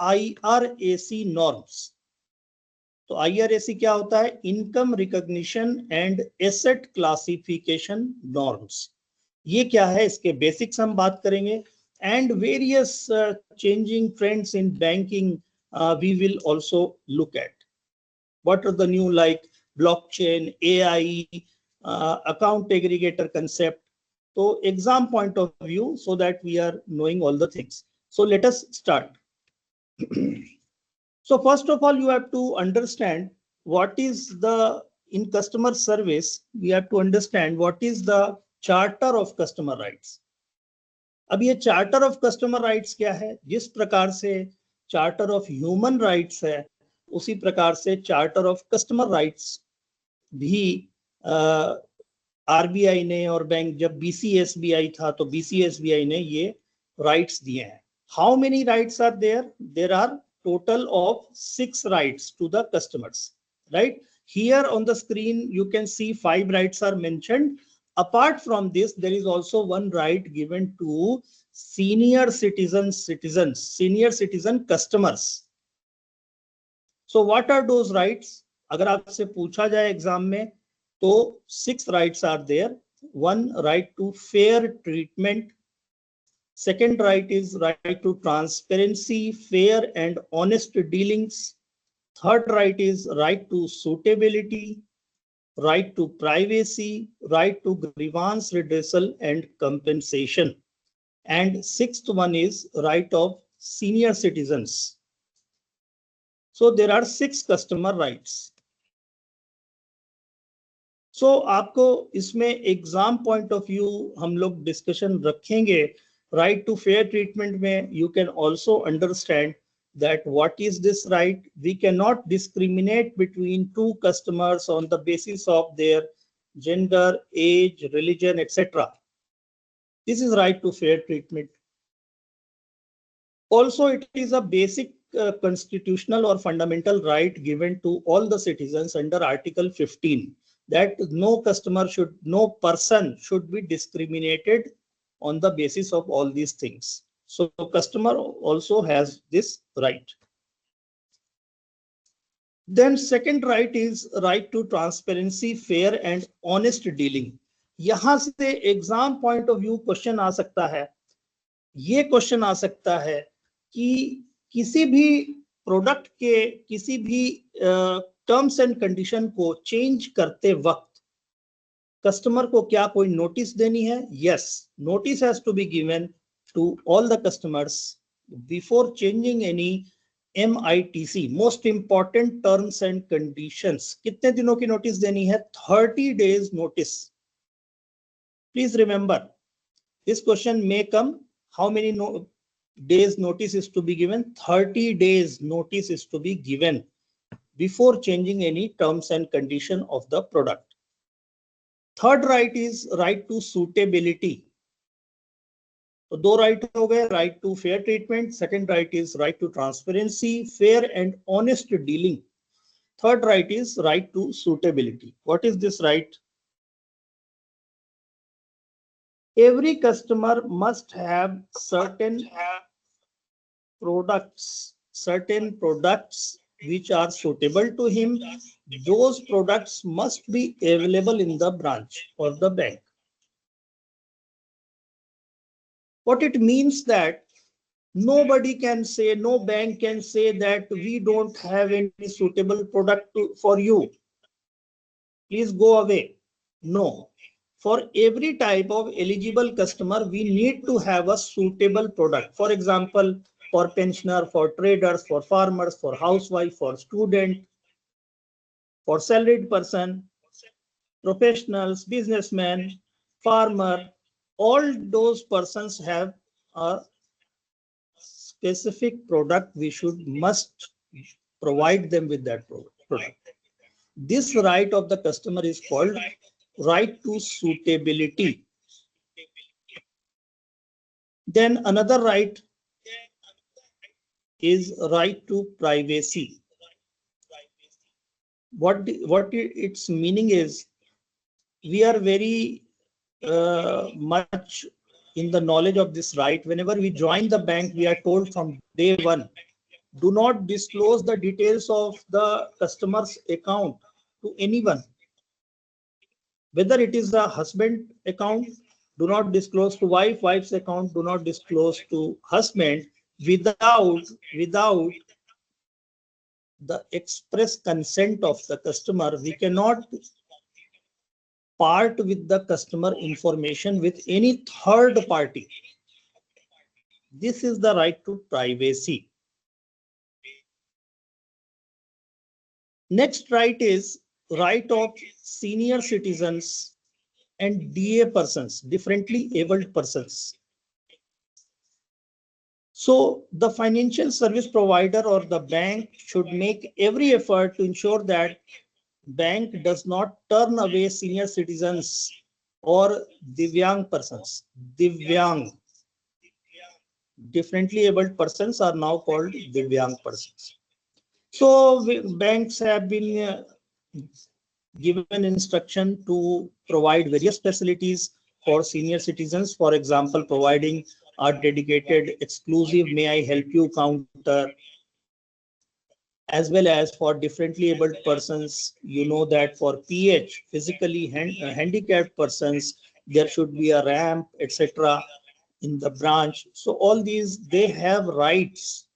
IRAC norms. तो IRAC क्या होता है? Income recognition and asset classification norms. ये क्या है, इसके बेसिक्स हम बात करेंगे, and various changing trends in banking we will also look at. What are the new, like blockchain, AI, account aggregator concept? So exam point of view, so that we are knowing all the things. So let us start. So first of all, you have to understand what is the, in customer service, we have to understand what is the charter of customer rights. अब ये charter of customer rights क्या है? जिस प्रकार से charter of human rights है, उसी प्रकार से चार्टर ऑफ कस्टमर राइट्स भी आरबीआई ने, और बैंक जब बीसीएसबीआई था तो बीसीएसबीआई ने ये राइट्स दिए हैं. How many rights are there? There are total of 6 rights to the customers, right? Here on the screen you can see 5 rights are mentioned. Apart from this, there is also one right given to senior senior citizen customers. So what are those rights? अगर आपसे पूछा जाए exam में तो 6 rights are there. One, right to fair treatment. Second right is right to transparency, fair and honest dealings. Third right is right to suitability, right to privacy, right to grievance redressal and compensation. And sixth one is right of senior citizens. So there are 6 customer rights. So आपको इसमें exam point of view हम लोग discussion रखेंगे. Right to fair treatment में you can also understand that what is this right. We cannot discriminate between two customers on the basis of their gender, age, religion, etc. This is right to fair treatment. Also, it is a basic constitutional or fundamental right given to all the citizens under Article 15, that no person should be discriminated on the basis of all these things. So customer also has this right. Then second right is right to transparency, fair and honest dealing. यहां से exam point of view question आ सकता है. ये question आ सकता है कि किसी भी प्रोडक्ट के किसी भी टर्म्स एंड कंडीशन को चेंज करते वक्त कस्टमर को क्या कोई नोटिस देनी है? Yes, notice has to be given to all the customers before changing any MITC, most important terms and conditions. कितने दिनों की नोटिस देनी है? 30 days notice. Please remember, this question may come. How many days notice is to be given? 30 days notice is to be given before changing any terms and condition of the product. Third right is right to suitability. तो 2 right हो गए. Right to fair treatment. Second right is right to transparency, fair and honest dealing. Third right is right to suitability. What is this right? Every customer must have certain products which are suitable to him. Those products must be available in the branch or the bank. What it means that nobody can say, no bank can say that we don't have any suitable product for you, please go away. No, for every type of eligible customer we need to have a suitable product. For example, for pensioner, for traders, for farmers, for housewife, for student, for salaried person, professionals, businessmen, farmer, all those persons have a specific product. We must provide them with that product. This right of the customer is called right to suitability. Then another right is right to privacy. What its meaning is, we are very much in the knowledge of this right. Whenever we join the bank, we are told from day one Do not disclose the details of the customer's account to anyone. Whether it is a husband account, do not disclose to wife, wife's account, do not disclose to husband without the express consent of the customer. We cannot part with the customer information with any third party. This is the right to privacy. Next right is right of senior citizens and DA persons, differently abled persons. So the financial service provider or the bank should make every effort to ensure that bank does not turn away senior citizens or Divyang persons. Divyang. Differently abled persons are now called Divyang persons. So banks have been given instruction to provide various facilities for senior citizens. For example, providing a dedicated exclusive "May I help you" counter, as well as for differently abled persons. You know that for PH, physically handicapped persons, there should be a ramp, etc. in the branch. So all these, they have rights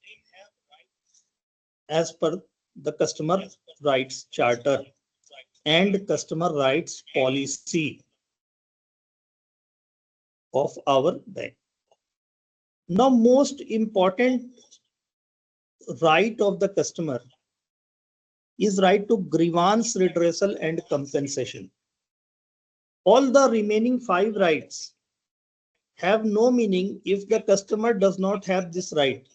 as per the customer rights charter and customer rights policy of our bank. Now, most important right of the customer is right to grievance redressal and compensation. All the remaining 5 rights have no meaning if the customer does not have this right,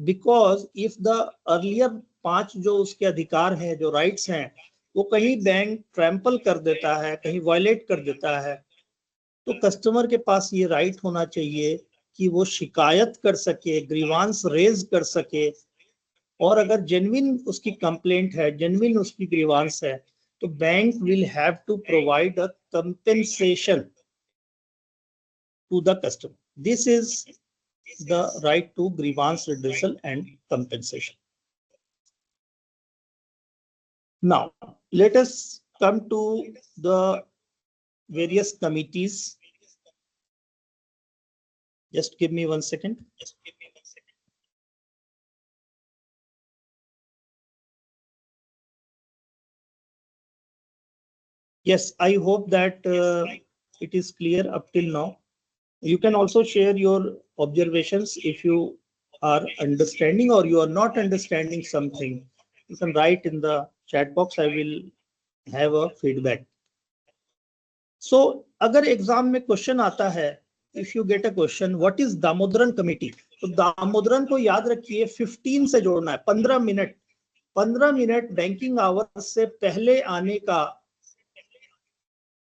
because if the earlier 5 जो उसके अधिकार हैं, जो rights हैं, वो कहीं bank trample कर देता है, कहीं वायलेट कर देता है, तो कस्टमर के पास ये राइट होना चाहिए कि वो शिकायत कर सके, ग्रीवांस रेज कर सके, और अगर जेन्युइन उसकी कंप्लेंट है, जेन्युइन उसकी ग्रीवांस है, तो bank will have to provide a compensation to the customer. This is the right to grievance redressal and compensation. Now let us come to the various committees. Just give me 1 second. Yes, I hope that it is clear up till now. You can also share your observations if you are understanding or you are not understanding something. You can write in the chat box. I will have a feedback. So, अगर exam में question आता है, if you get a question, what is Damodaran committee, तो दामोदरन को याद रखिए 15 से जोड़ना है, 15 मिनट. 15 मिनट बैंकिंग आवर्स से पहले आने का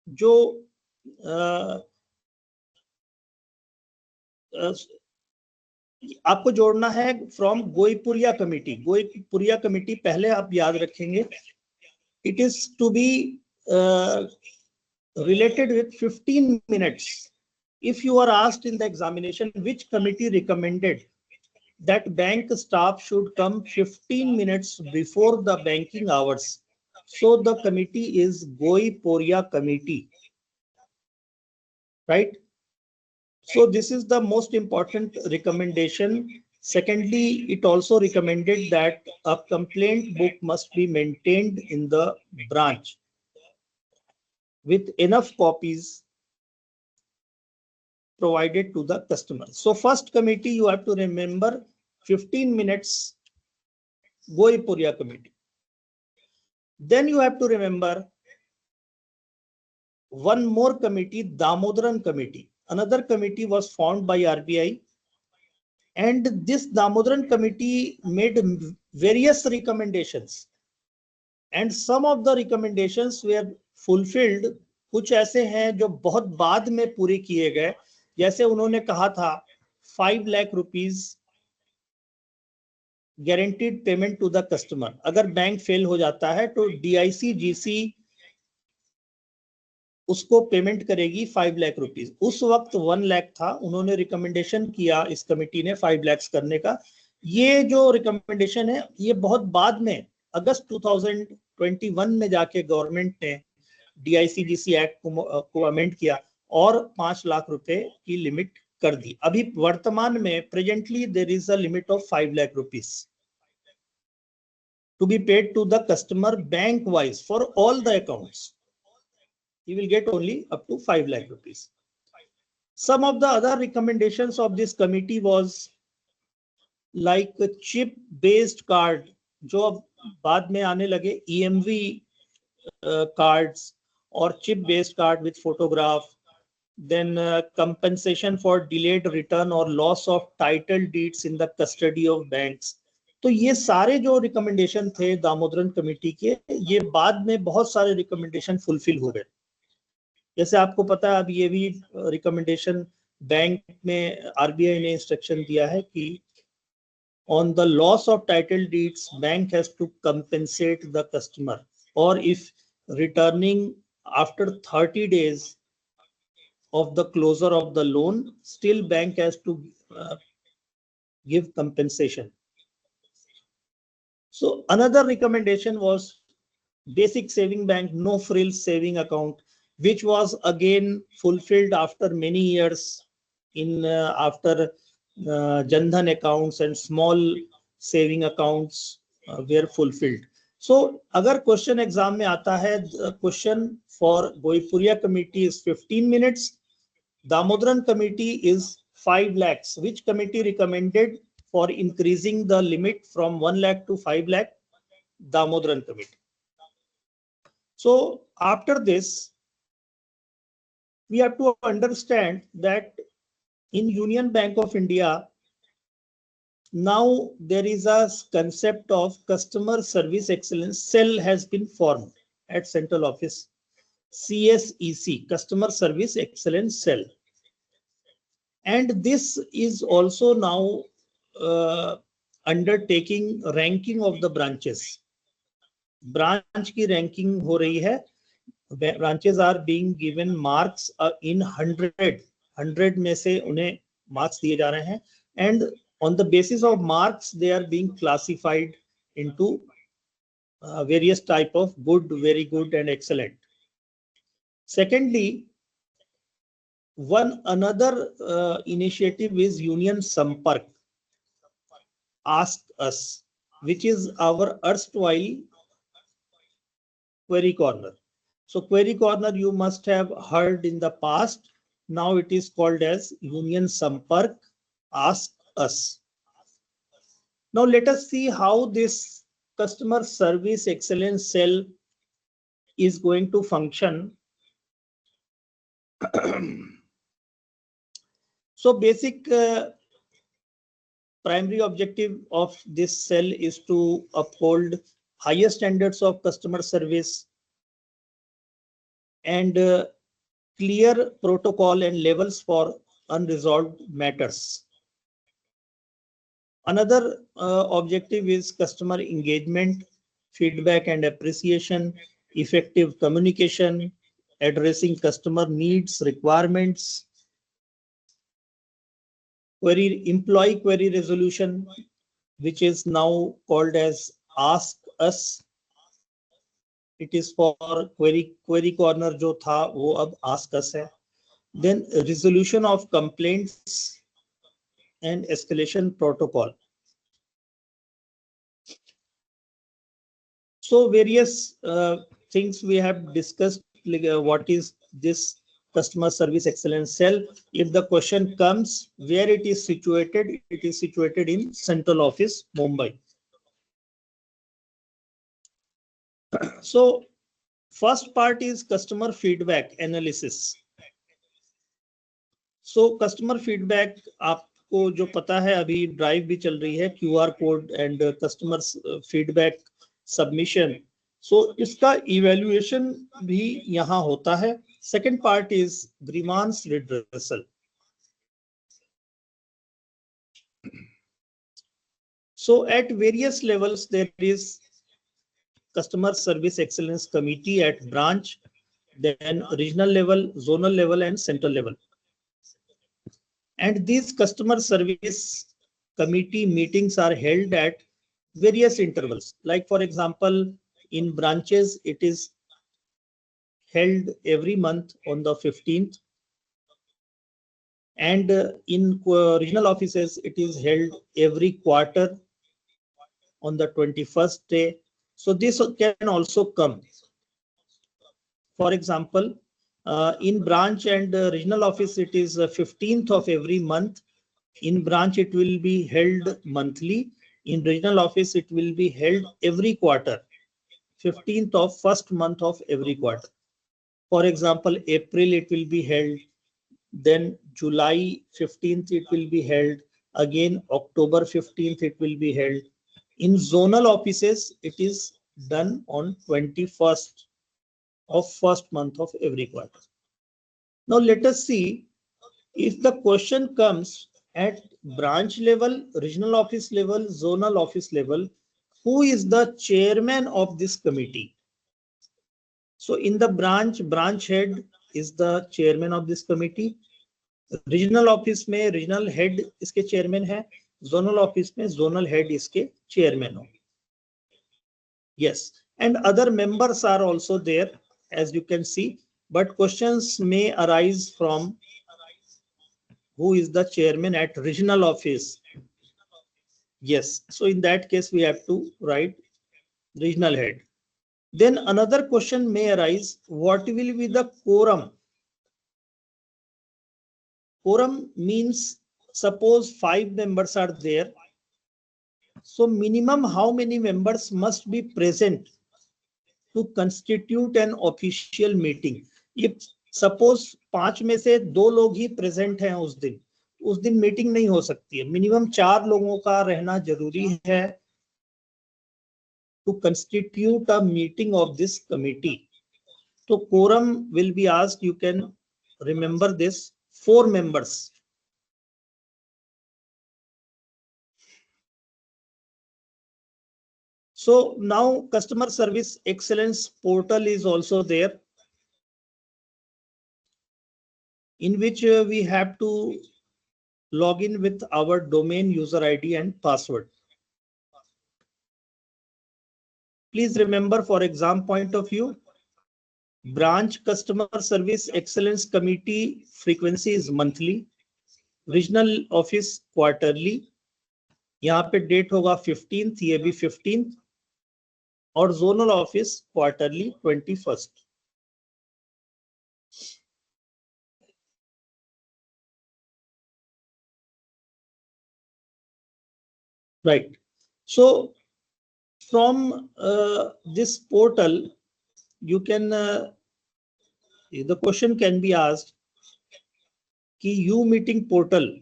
जो आपको जोड़ना है from Goiporia committee. Goiporia committee पहले आप याद रखेंगे. It is to be related with 15 minutes. If you are asked in the examination which committee recommended that bank staff should come 15 minutes before the banking hours, so the committee is Goipuria committee, right? So this is the most important recommendation. Secondly, it also recommended that a complaint book must be maintained in the branch with enough copies provided to the customer. So first committee, you have to remember 15 minutes Goipuria committee. Then you have to remember one more committee, Damodaran committee. Another committee was formed by RBI, and this Damodaran committee made various recommendations, and some of the recommendations were fulfilled. कुछ ऐसे हैं जो बहुत बाद में पूरे किए गए. जैसे उन्होंने कहा था 5 lakh rupees guaranteed payment to the customer. अगर बैंक फेल हो जाता है तो DIC GC उसको पेमेंट करेगी 5 लाख रुपीस. उस वक्त 1 लाख था. उन्होंने रिकमेंडेशन किया, इस कमेटी ने 5 लाख करने का, ये जो रिकमेंडेशन है ये बहुत बाद में अगस्त 2021 में जाके गवर्नमेंट ने DICGC एक्ट को अमेंड किया और 5 लाख रुपए की लिमिट कर दी। अभी वर्तमान में presently there is a limit of 5 lakh rupees to be paid to the customer bank wise for all the accounts. He will get only up to 5 lakh rupees. Some of the other recommendations of this committee was like a chip based card जो अब बाद में आने लगे EMV cards or chip based card with photograph, then compensation for delayed return or loss of title deeds in the custody of banks. तो ये सारे जो रिकमेंडेशन थे दामोदरन कमेटी के, ये बाद में बहुत सारे रिकमेंडेशन फुलफिल हो गए। जैसे आपको पता है अब ये भी रिकमेंडेशन बैंक में RBI ने इंस्ट्रक्शन दिया है कि on the loss of title deeds bank has to compensate the customer, or if returning after 30 days of the closure of the loan, still bank has to give compensation. So another recommendation was basic saving bank, no frills saving account, which was again fulfilled after many years in after Jan Dhan accounts and small saving accounts were fulfilled. So अगर question exam में आता है, question for Goiporia committee is 15 minutes, Damodaran committee is 5 lakhs. Which committee recommended for increasing the limit from 1 lakh to 5 lakh? Damodaran committee. So after this, we have to understand that in Union Bank of India, now there is a concept of customer service excellence cell has been formed at central office, CSEC, customer service excellence cell. And this is also now undertaking ranking of the branches. Branch की ranking हो रही है. Branches are being given marks in 100 में से उन्हें marks दिए जा रहे हैं, and on the basis of marks they are being classified into various type of good, very good and excellent. Secondly, another initiative is Union Sampark, Ask Us, which is our erstwhile Query Corner. So Query Corner you must have heard in the past. Now it is called as Union Sampark, Ask Us. Now let us see how this customer service excellence cell is going to function. So basic primary objective of this cell is to uphold higher standards of customer service and clear protocol and levels for unresolved matters. Another objective is customer engagement, feedback and appreciation, effective communication, addressing customer needs, requirements, employee query resolution, which is now called as Ask Us. It is for query corner जो था वो अब Ask Us है. Then resolution of complaints and escalation protocol. So various things we have discussed, like what is this customer service excellence cell. If the question comes where it is situated in central office, Mumbai. So first part is customer feedback analysis. So customer feedback, आपको जो पता है अभी drive भी चल रही है, QR code and customer feedback submission. So इसका इवैल्यूएशन भी यहाँ होता है. Second part is grievance redressal. So at various levels there is customer service excellence committee at branch, then regional level, zonal level and central level. And these customer service committee meetings are held at various intervals. Like for example, in branches, it is held every month on the 15th. And in regional offices, it is held every quarter on the 21st day. So this can also come. For example, in branch and regional office, it is 15th of every month. In branch, it will be held monthly. In regional office, it will be held every quarter, 15th of first month of every quarter. For example, April, it will be held. Then July 15th, it will be held. Again, October 15th, it will be held. In zonal offices, it is done on 21st of first month of every quarter. Now let us see if the question comes at branch level, regional office level, zonal office level, who is the chairman of this committee? So in the branch head is the chairman of this committee. Regional office में regional head इसके chairman है, zonal office में zonal head इसके chairman हो. Yes, and other members are also there, as you can see, but questions may arise from who is the chairman at regional office. Yes, so in that case we have to write regional head. Then another question may arise, what will be the quorum? Quorum means suppose 5 members are there. So minimum how many members must be present to constitute an official meeting? If suppose 5 में से 2 लोग ही present हैं उस दिन meeting नहीं हो सकती है. मिनिमम 4 लोगों का रहना जरूरी है to constitute a meeting of this committee. So quorum will be asked. You can remember this, 4 members. So now customer service excellence portal is also there, in which we have to log in with our domain user ID and password. Please remember, for exam point of view, branch customer service excellence committee frequency is monthly, regional office quarterly. यहाँ पे date होगा 15th, ये भी 15th, और zonal office quarterly 21st. Right. So from this portal, you can the question can be asked कि U-Meeting portal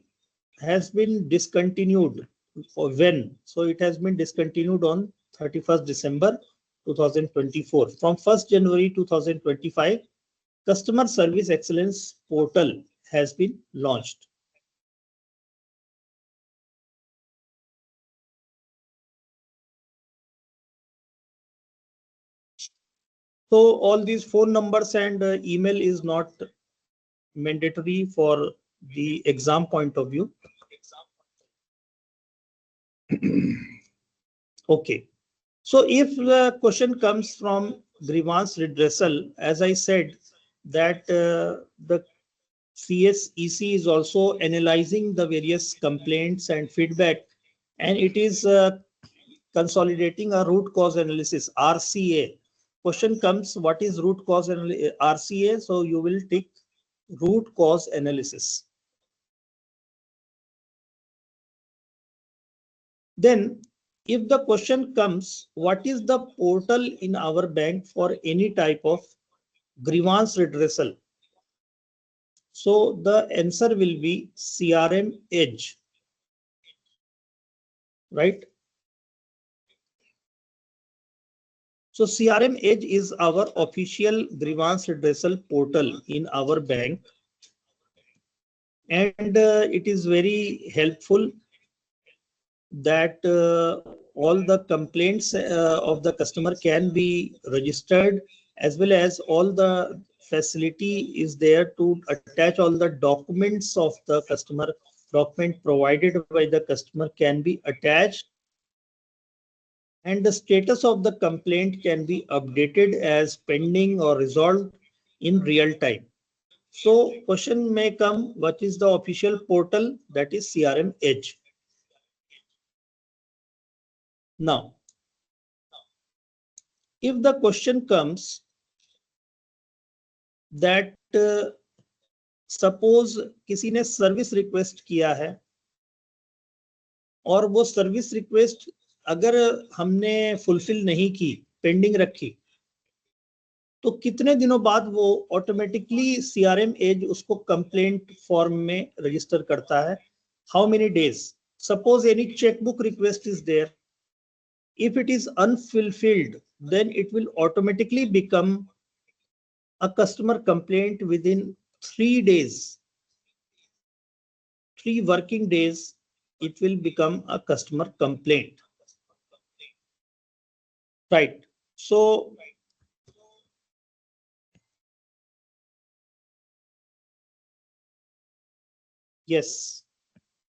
has been discontinued for when? So it has been discontinued on 31st December 2024. From 1st January 2025, Customer Service Excellence portal has been launched. So all these phone numbers and email is not mandatory for the exam point of view. Okay. So if the question comes from grievance redressal, as I said, that the CSEC is also analyzing the various complaints and feedback, and it is consolidating a root cause analysis, RCA. Question comes, what is root cause RCA? So you will tick root cause analysis. Then if the question comes, what is the portal in our bank for any type of grievance redressal? So the answer will be CRM Edge, right? So CRM Edge is our official grievance redressal portal in our bank, and it is very helpful that all the complaints of the customer can be registered, as well as all the facility is there to attach all the documents of the customer document provided by the customer can be attached, and the status of the complaint can be updated as pending or resolved in real time. So question may come, what is the official portal? That is CRM Edge. Now, if the question comes that suppose किसी ने service request किया है और वो service request अगर हमने fulfil नहीं की, पेंडिंग रखी, तो कितने दिनों बाद वो ऑटोमेटिकली CRM एज उसको कंप्लेंट फॉर्म में रजिस्टर करता है? How many days? Suppose any chequebook request is there, if it is unfulfilled, then it will automatically become a customer complaint within 3 days. 3 working days, it will become a customer complaint. Right. So yes.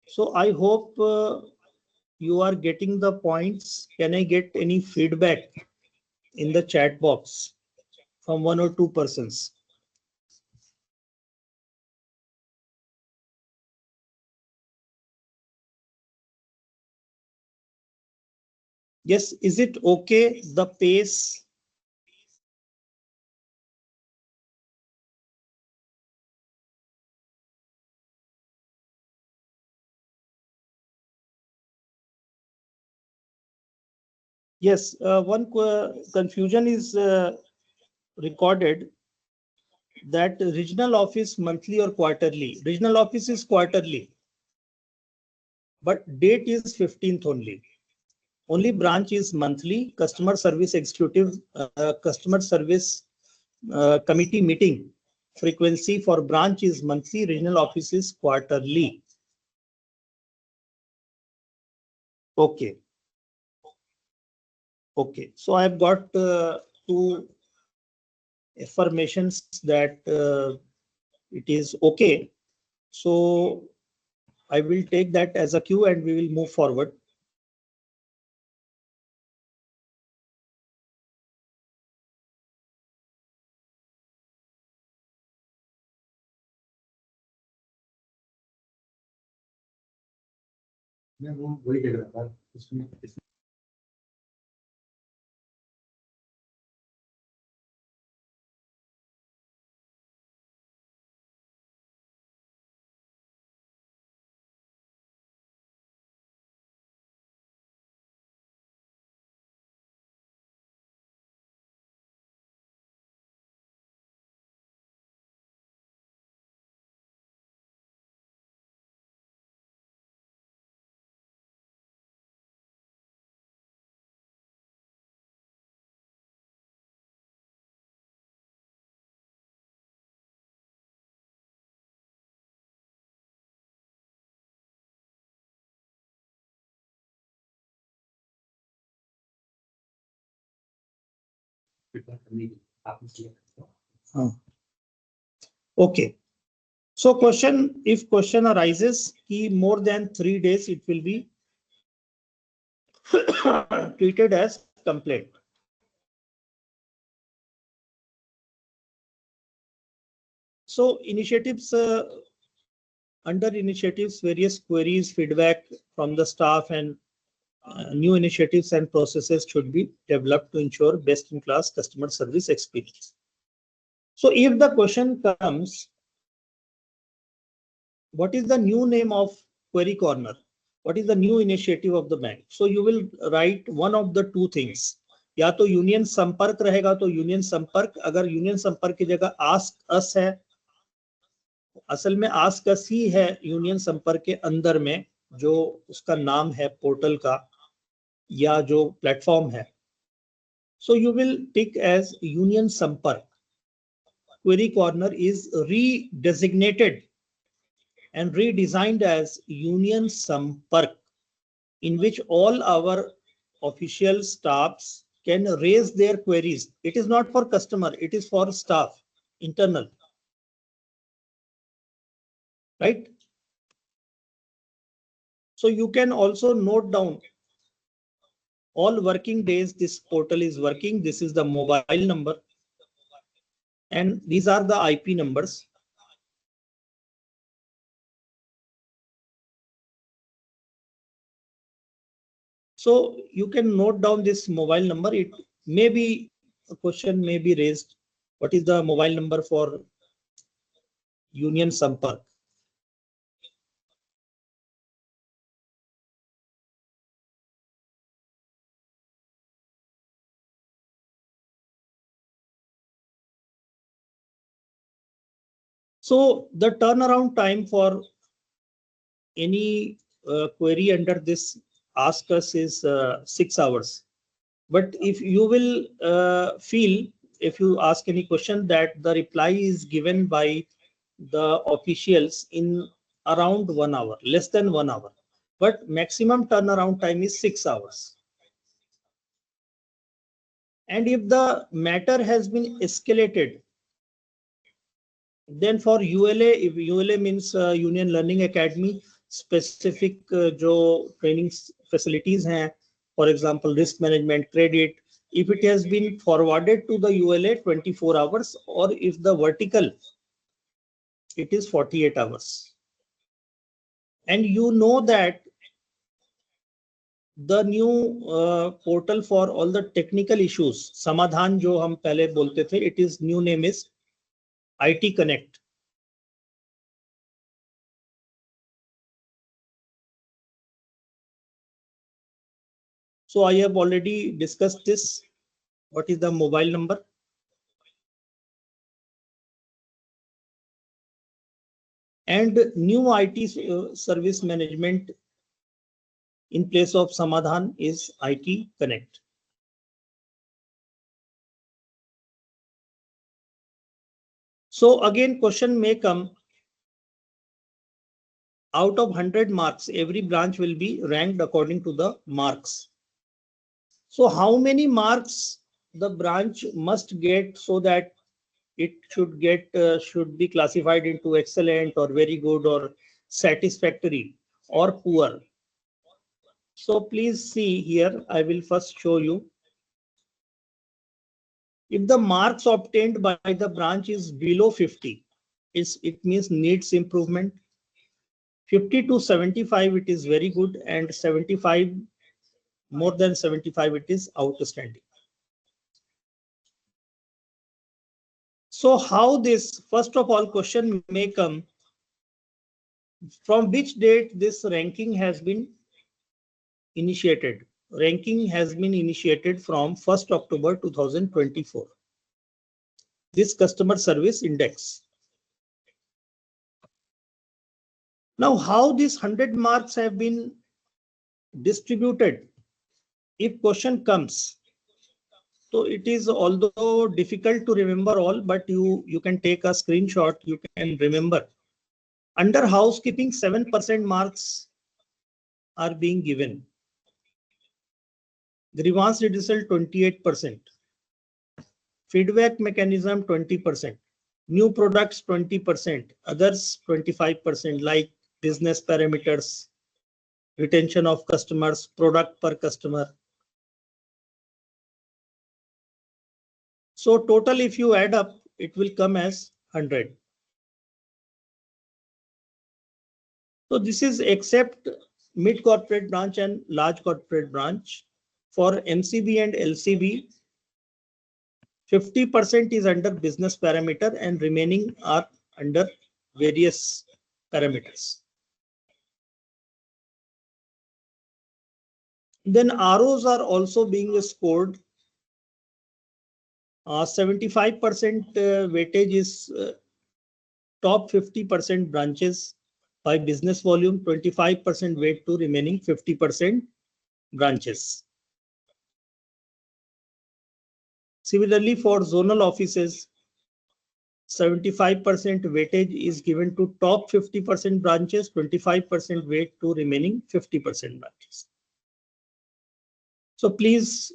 So I hope you are getting the points. Can I get any feedback in the chat box from 1 or 2 persons? Yes, is it okay, the pace? Yes, one confusion is recorded that regional office monthly or quarterly. Regional office is quarterly, but date is 15th only. Only branch is monthly. Customer service executive, customer service committee meeting frequency for branch is monthly, regional office is quarterly. Okay. Okay. So I've got 2 affirmations that it is okay. So I will take that as a cue and we will move forward. Okay. So question, if question arises, more than 3 days, it will be treated as complaint. So initiatives, under initiatives, various queries, feedback from the staff and new initiatives and processes should be developed to ensure best-in-class customer service experience. So if the question comes, what is the new name of Query Corner? What is the new initiative of the bank? So you will write one of the 2 things. या तो union संपर्क रहेगा तो union संपर्क, अगर union संपर्क की जगह आस्क अस है, असल में आस्क अस ही है यूनियन संपर्क के अंदर में जो उसका नाम है पोर्टल का या जो प्लेटफॉर्म है. So you will tick as Union Sampark. Query Corner is redesignated and redesigned as Union Sampark, in which all our official staffs can raise their queries. It is not for customer, it is for staff, internal. Right? So you can also note down all working days this portal is working. This is the mobile number, and these are the IP numbers. So you can note down this mobile number. It may be a question may be raised. What is the mobile number for Union Sampark? So the turnaround time for any query under this ask us is 6 hours. But if you will feel, if you ask any question, that the reply is given by the officials in around 1 hour, less than 1 hour, but maximum turnaround time is 6 hours. And if the matter has been escalated, then for ULA, if ULA means Union Learning Academy, specific जो training facilities हैं, for example risk management, credit, if it has been forwarded to the ULA 24 hours, or if the vertical, it is 48 hours. And you know that the new portal for all the technical issues, समाधान जो हम पहले बोलते थे, it is new name is IT Connect. So I have already discussed this. What is the mobile number? And new IT service management in place of Samadhan is IT Connect. So again, question may come, out of 100 marks, every branch will be ranked according to the marks. So how many marks the branch must get so that it should get should be classified into excellent or very good or satisfactory or poor? So please see here, I will first show you. If the marks obtained by the branch is below 50, it means needs improvement. 50 to 75, it is very good, and 75, more than 75, it is outstanding. So how this, first of all, question may come, from which date this ranking has been initiated? Ranking has been initiated from 1st October 2024. This customer service index. Now, how these 100 marks have been distributed? If question comes, so it is, although difficult to remember all, but you can take a screenshot, you can remember. Under housekeeping, 7% marks are being given. Grievance redressal 28%. Feedback mechanism 20%. New products 20%. Others 25%, like business parameters, retention of customers, product per customer. So total, if you add up, it will come as 100. So this is except mid corporate branch and large corporate branch. For MCB and LCB, 50% is under business parameter and remaining are under various parameters. Then ROs are also being scored. 75% weightage is top 50% branches by business volume, 25% weight to remaining 50% branches. Similarly, for zonal offices, 75% weightage is given to top 50% branches, 25% weight to remaining 50% branches. So please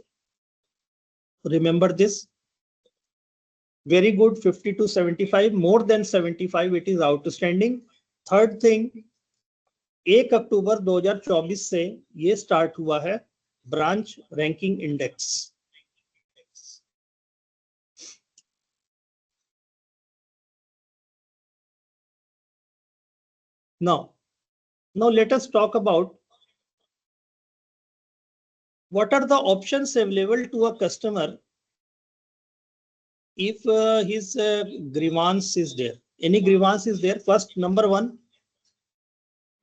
remember this. Very good, 50 to 75, more than 75, it is outstanding. Third thing, 1 अक्टूबर 2024 से ये start हुआ है branch ranking index. Now let us talk about what are the options available to a customer if his grievance is there. Any grievance is there. First, number one,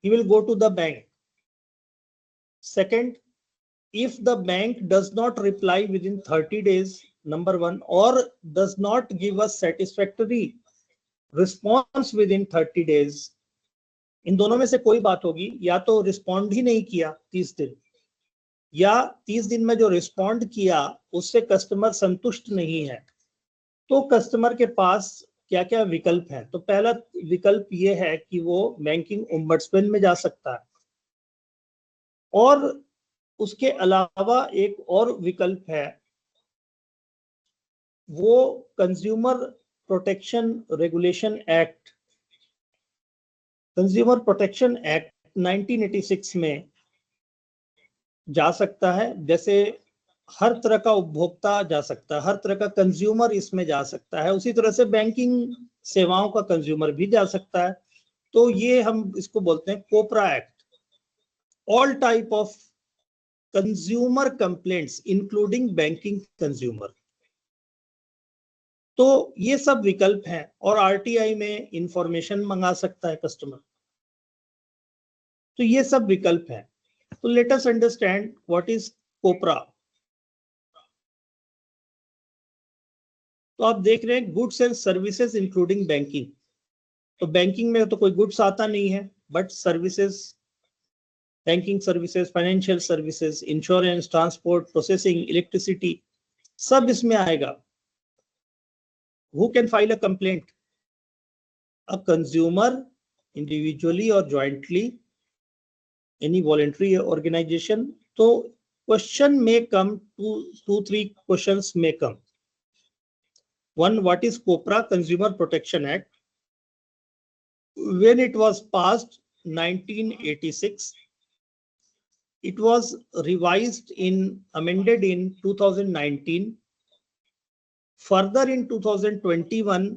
he will go to the bank. Second, if the bank does not reply within 30 days, number one, or does not give us satisfactory response within 30 days, इन दोनों में से कोई बात होगी, या तो respond ही नहीं किया 30 दिन, या 30 दिन में जो रिस्पॉन्ड किया उससे कस्टमर संतुष्ट नहीं है, तो कस्टमर के पास क्या क्या विकल्प है। तो पहला विकल्प ये है कि वो बैंकिंग ओम्बड्समैन में जा सकता है, और उसके अलावा एक और विकल्प है, वो consumer protection regulation act, consumer protection act 1986 में जा सकता है। जैसे हर तरह का उपभोक्ता जा सकता है, हर तरह का कंज्यूमर इसमें जा सकता है, उसी तरह से बैंकिंग सेवाओं का कंज्यूमर भी जा सकता है। तो ये हम इसको बोलते हैं COPRA act. All type of consumer complaints including banking consumer, तो ये सब विकल्प हैं। और आरटीआई में इंफॉर्मेशन मंगा सकता है कस्टमर, तो ये सब विकल्प हैं। तो let us understand what is COPRA. तो आप देख रहे हैं goods and services including banking. तो बैंकिंग में तो कोई गुड्स आता नहीं है, but services, banking services, financial services, insurance, transport, processing, electricity, सब इसमें आएगा। Who can file a complaint? A consumer individually और ज्वाइंटली, any voluntary organization. तो question may come, two three questions may come. One, what is COPRA, Consumer Protection Act? When it was passed 1986, it was revised amended in 2019. Further in 2021,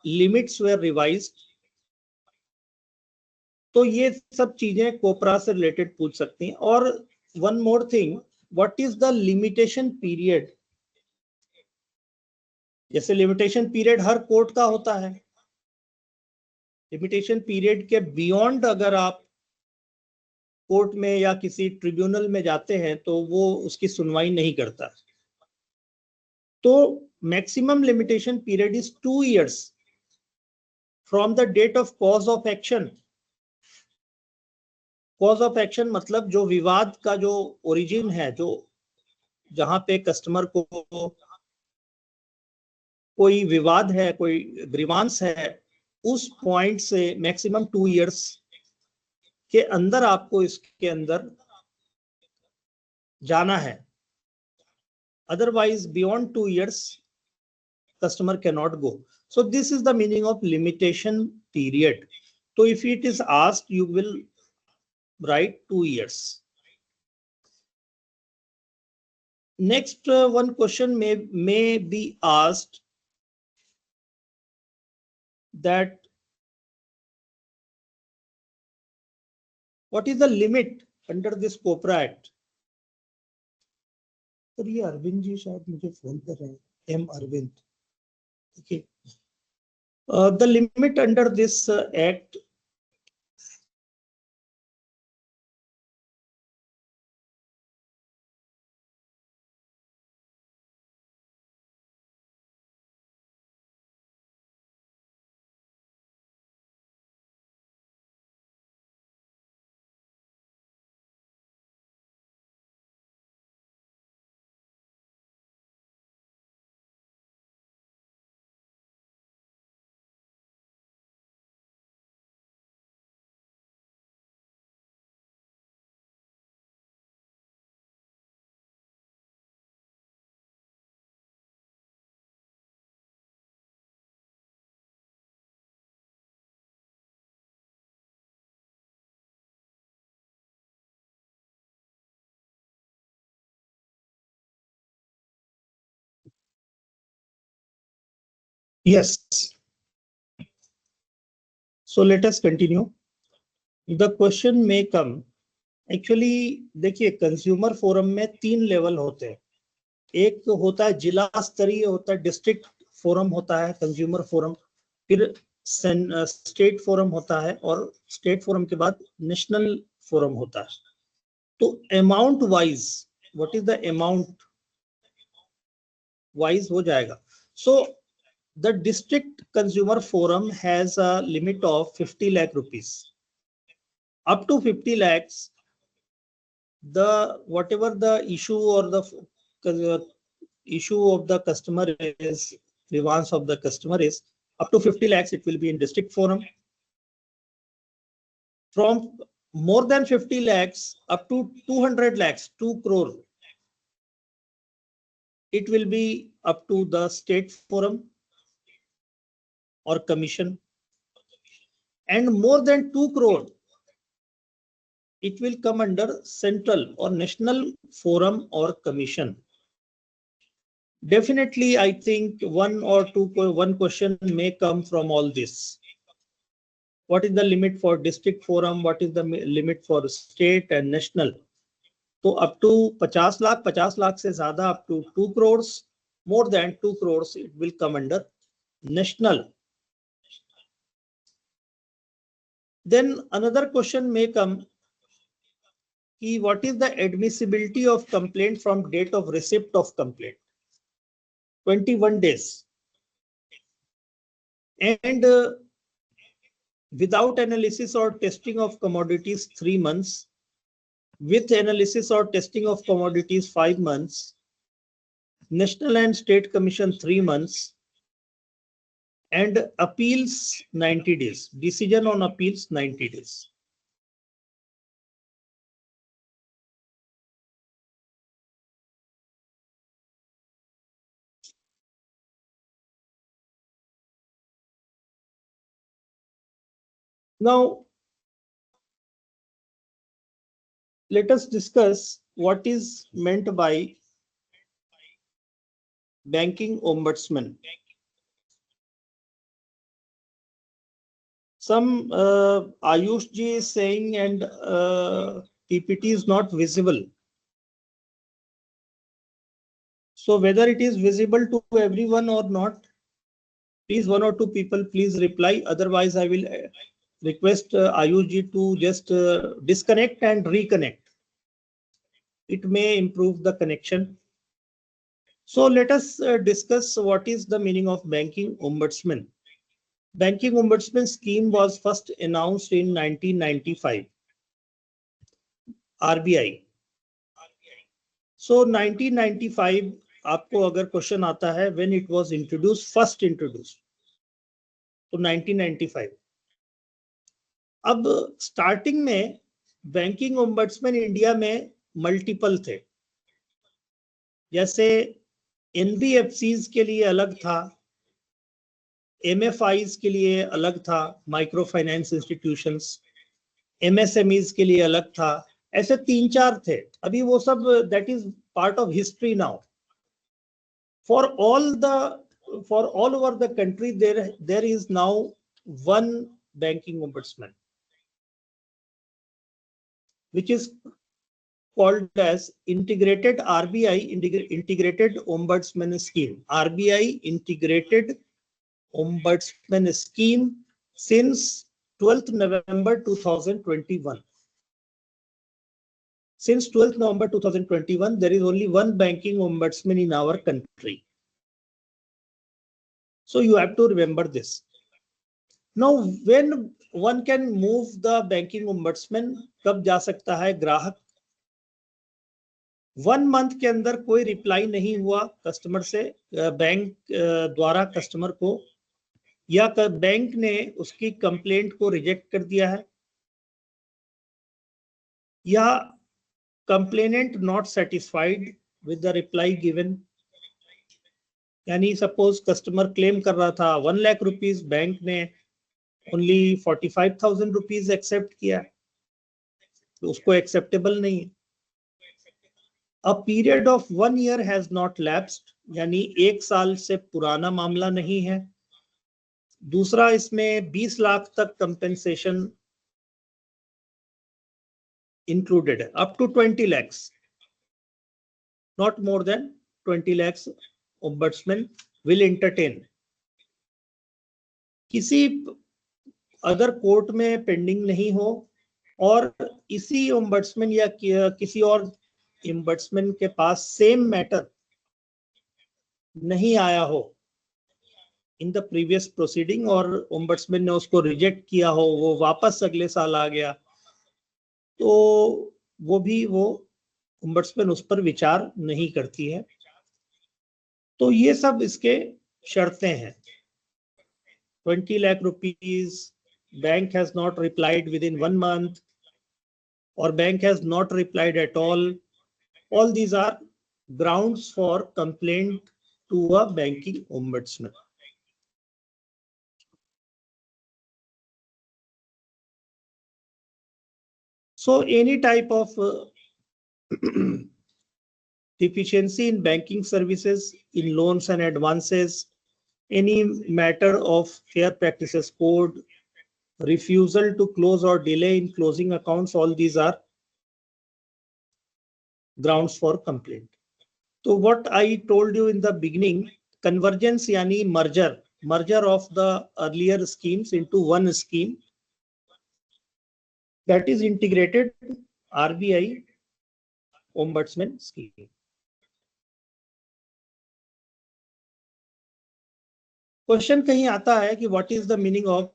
limits were revised. तो ये सब चीजें कोपरा से related पूछ सकती हैं। और one more thing, what is the limitation period? जैसे लिमिटेशन पीरियड हर कोर्ट का होता है, लिमिटेशन पीरियड के बियॉन्ड अगर आप कोर्ट में या किसी ट्रिब्यूनल में जाते हैं तो वो उसकी सुनवाई नहीं करता। तो maximum limitation period is 2 years from the date of cause of action. Cause of action मतलब जो विवाद का जो ओरिजिन है, जो जहां पे कस्टमर को कोई विवाद है, कोई ग्रीवांस है, उस पॉइंट से मैक्सिमम 2 years के अंदर आपको इसके अंदर जाना है। Otherwise, beyond 2 years, customer cannot go. So this is the meaning of limitation period. So if it is asked, you will write 2 years. Next, one question may be asked that what is the limit under this COPRA Act? तो ये अरविंद जी शायद मुझे phone कर रहे हैं, M Arvind. Okay. The limit under this act Yes. So let us continue. The question may come. Actually देखिए consumer forum में 3 level होते हैं. एक होता है जिला स्तरीय, होता है डिस्ट्रिक्ट फोरम होता है कंज्यूमर फोरम, फिर स्टेट फोरम होता है, और स्टेट फोरम के बाद नेशनल फोरम होता है. तो amount wise, what is the amount wise हो जाएगा. So the district consumer forum has a limit of 50 lakh rupees. Up to 50 lakhs, the whatever the issue or the issue of the customer is, grievance of the customer is, up to 50 lakhs it will be in district forum. From more than 50 lakhs up to 200 lakhs, 2 crore, it will be up to the state forum or commission. And more than 2 crore, it will come under central or national forum or commission. Definitely, I think one question may come from all this. What is the limit for district forum? What is the limit for state and national? So up to 50 lakh से ज़्यादा up to 2 crores, more than 2 crores, it will come under national. Then another question may come, what is the admissibility of complaint from date of receipt of complaint? 21 days. And without analysis or testing of commodities 3 months, with analysis or testing of commodities 5 months, national and state commission 3 months, and appeals 90 days. Decision on appeals 90 days. Now, let us discuss what is meant by banking ombudsman. Some Ayush ji is saying, and PPT is not visible. So whether it is visible to everyone or not, please, 1 or 2 people, please reply. Otherwise, I will request Ayush ji to just disconnect and reconnect. It may improve the connection. So let us discuss what is the meaning of banking ombudsman. Banking ombudsman scheme was first announced in 1995. RBI. So 1995, आपको अगर question आता है when it was introduced, first introduced, तो 1995. अब starting में banking ombudsman India में multiple थे. जैसे एनबीएफसीज के लिए अलग था, एमएफआईज के लिए अलग था, माइक्रो फाइनेंस इंस्टीट्यूशंस, एमएसएमईज के लिए अलग था, ऐसे 3-4 थे. अभी वो सब that is part of history now. For all over the country, there is now one banking ombudsman, which is called as integrated RBI integrated ombudsman scheme. RBI integrated ombudsman scheme since 12th November 2021. Since 12th November 2021, there is only one banking ombudsman in our country. So you have to remember this. Now, when one can move the banking ombudsman, कब जा सकता है ग्राहक? 1 month के अंदर कोई reply नहीं हुआ कस्टमर से, बैंक द्वारा कस्टमर को, या बैंक ने उसकी कंप्लेंट को रिजेक्ट कर दिया है, या complainant not satisfied with the reply given. यानी सपोज कस्टमर क्लेम कर रहा था 1 लाख रुपीस, बैंक ने ओनली 45,000 रुपीज एक्सेप्ट किया, तो उसको एक्सेप्टेबल नहीं है. A period of 1 year has not lapsed, यानी 1 साल से पुराना मामला नहीं है. दूसरा इसमें 20 लाख तक कंपेंसेशन इंक्लूडेड है, up to 20 lakhs, not more than 20 lakhs ombudsman will entertain. किसी अगर कोर्ट में पेंडिंग नहीं हो और इसी ओम्बड्समैन या किसी और ओम्बड्समैन के पास सेम मैटर नहीं आया हो इन द प्रीवियस प्रोसीडिंग और ओम्बड्समैन ने उसको रिजेक्ट किया हो, वो वापस अगले साल आ गया, तो वो ओम्बड्समैन उस पर विचार नहीं करती है। तो ये सब इसके शर्तें हैं। 20 lakh rupees, bank has not replied within 1 month, or bank has not replied at all. All these are grounds for complaint to a banking ombudsman. So any type of deficiency in banking services, in loans and advances, any matter of fair practices code, refusal to close or delay in closing accounts, all these are grounds for complaint. So what I told you in the beginning, convergence yani merger of the earlier schemes into one scheme, that is integrated RBI ombudsman scheme. Question कहीं आता है कि what is the meaning of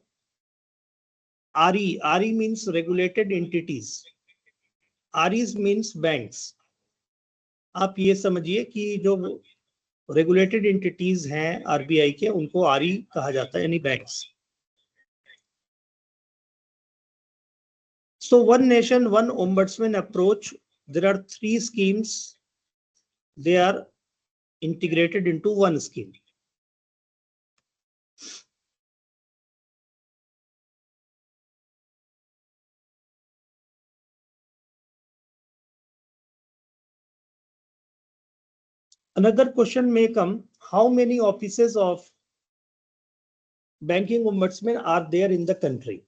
RE? RE means regulated entities, REs means banks. आप ये समझिए कि जो regulated entities हैं RBI के, उनको RE कहा जाता है, यानी banks. So one nation, one ombudsman approach, there are 3 schemes, they are integrated into one scheme. Another question may come, how many offices of banking ombudsman are there in the country?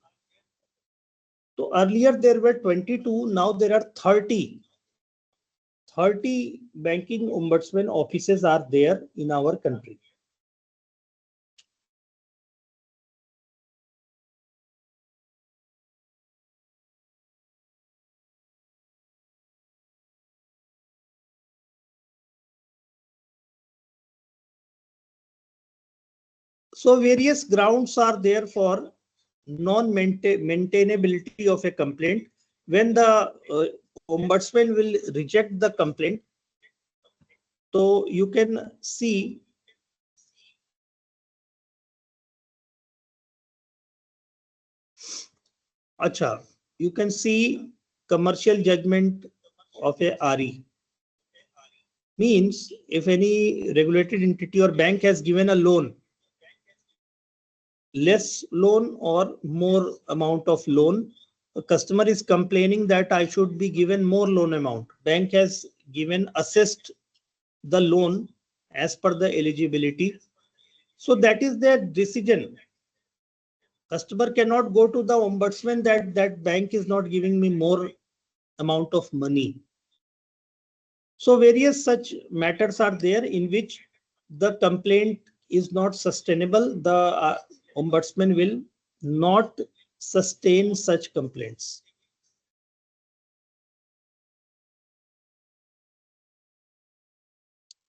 So earlier there were 22, now there are 30. 30 banking ombudsman offices are there in our country. So various grounds are there for non-maintainability of a complaint. When the ombudsman will reject the complaint, so you can see you can see commercial judgment of a RE. Means if any regulated entity or bank has given a loan, less loan or more amount of loan, a customer is complaining that I should be given more loan amount. Bank has given assessed the loan as per the eligibility. So that is their decision. Customer cannot go to the ombudsman that bank is not giving me more amount of money. So various such matters are there in which the complaint is not sustainable. The ombudsman will not sustain such complaints.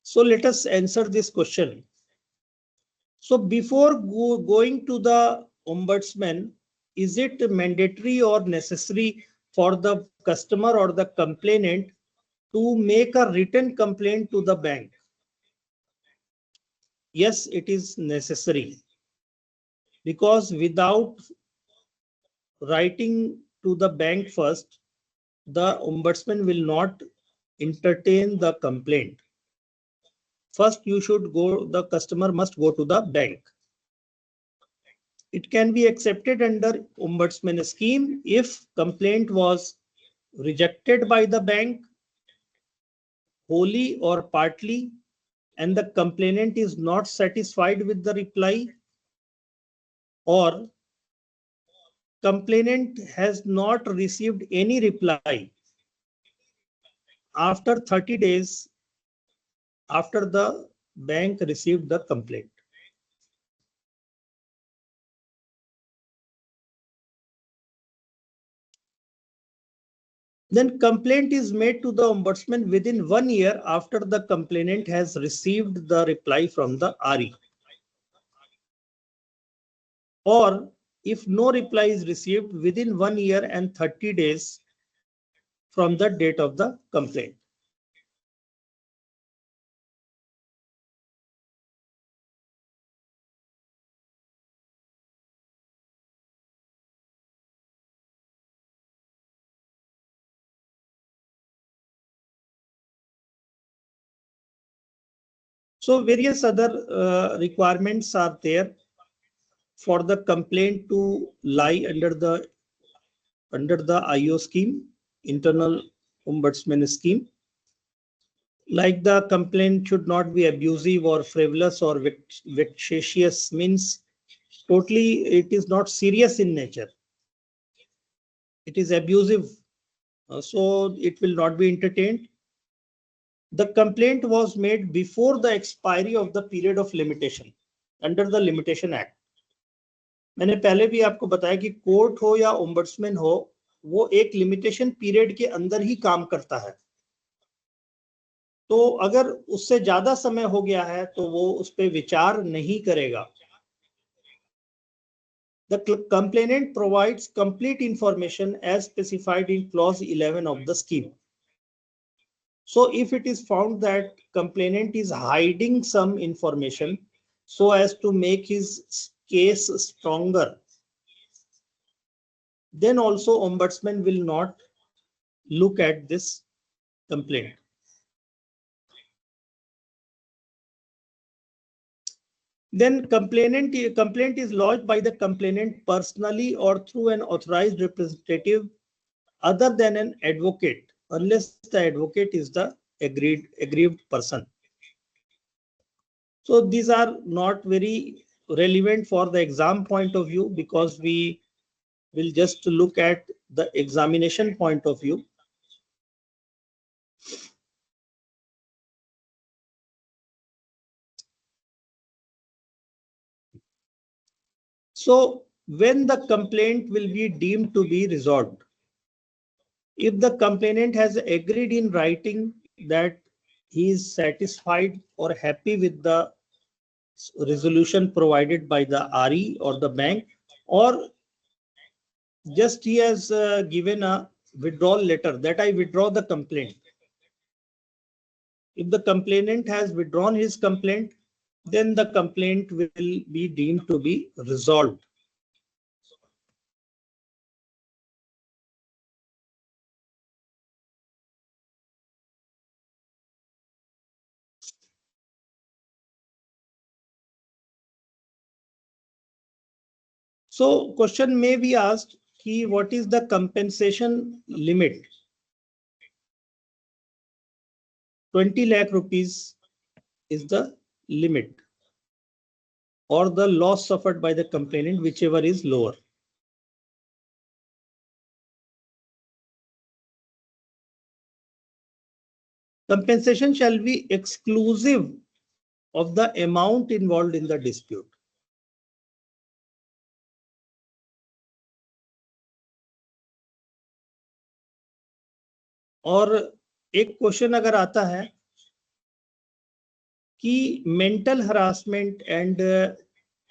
So let us answer this question. So before going to the ombudsman, is it mandatory or necessary for the customer or the complainant to make a written complaint to the bank? Yes, it is necessary, because without writing to the bank first, the ombudsman will not entertain the complaint. First, the customer must go to the bank. It can be accepted under ombudsman scheme if complaint was rejected by the bank wholly or partly, and the complainant is not satisfied with the reply, or complainant has not received any reply after 30 days after the bank received the complaint. Then complaint is made to the ombudsman within 1 year after the complainant has received the reply from the RE. Or if no reply is received within 1 year and 30 days from the date of the complaint. So various other requirements are there for the complaint to lie under the IO scheme, internal ombudsman scheme. Like the complaint should not be abusive or frivolous or vexatious, means totally it is not serious in nature. It is abusive, so it will not be entertained. The complaint was made before the expiry of the period of limitation under the Limitation Act. मैंने पहले भी आपको बताया कि court हो या ombudsman हो, वो एक लिमिटेशन पीरियड के अंदर ही काम करता है. तो अगर उससे ज्यादा समय हो गया है तो वो उस पर विचार नहीं करेगा. The complainant provides complete information as specified in clause 11 of the scheme. So if it is found that complainant is hiding some information so as to make his case stronger, then also ombudsman will not look at this complaint. Then complaint is lodged by the complainant personally or through an authorized representative other than an advocate, unless the advocate is the aggrieved person. So these are not very relevant for the exam point of view, because we will just look at the examination point of view. So when the complaint will be deemed to be resolved, if the complainant has agreed in writing that he is satisfied or happy with the resolution provided by the RE or the bank, or just he has given a withdrawal letter that I withdraw the complaint. If the complainant has withdrawn his complaint, then the complaint will be deemed to be resolved. So question may be asked, what is the compensation limit? 20 lakh rupees is the limit, or the loss suffered by the complainant, whichever is lower. Compensation shall be exclusive of the amount involved in the dispute. और एक question अगर आता है कि mental harassment and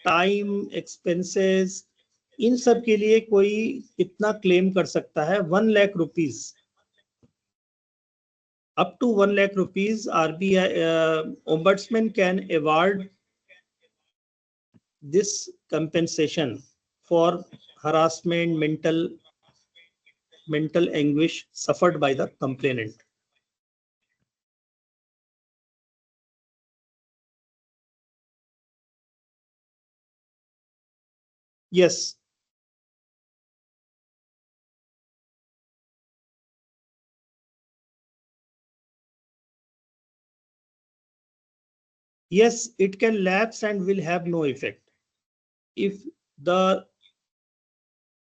time expenses, इन सब के लिए कोई कितना क्लेम कर सकता है? 1 lakh rupees, up to 1 lakh rupees, RBI ombudsman can award this compensation for harassment, mental anguish suffered by the complainant. Yes. Yes, it can lapse and will have no effect. If the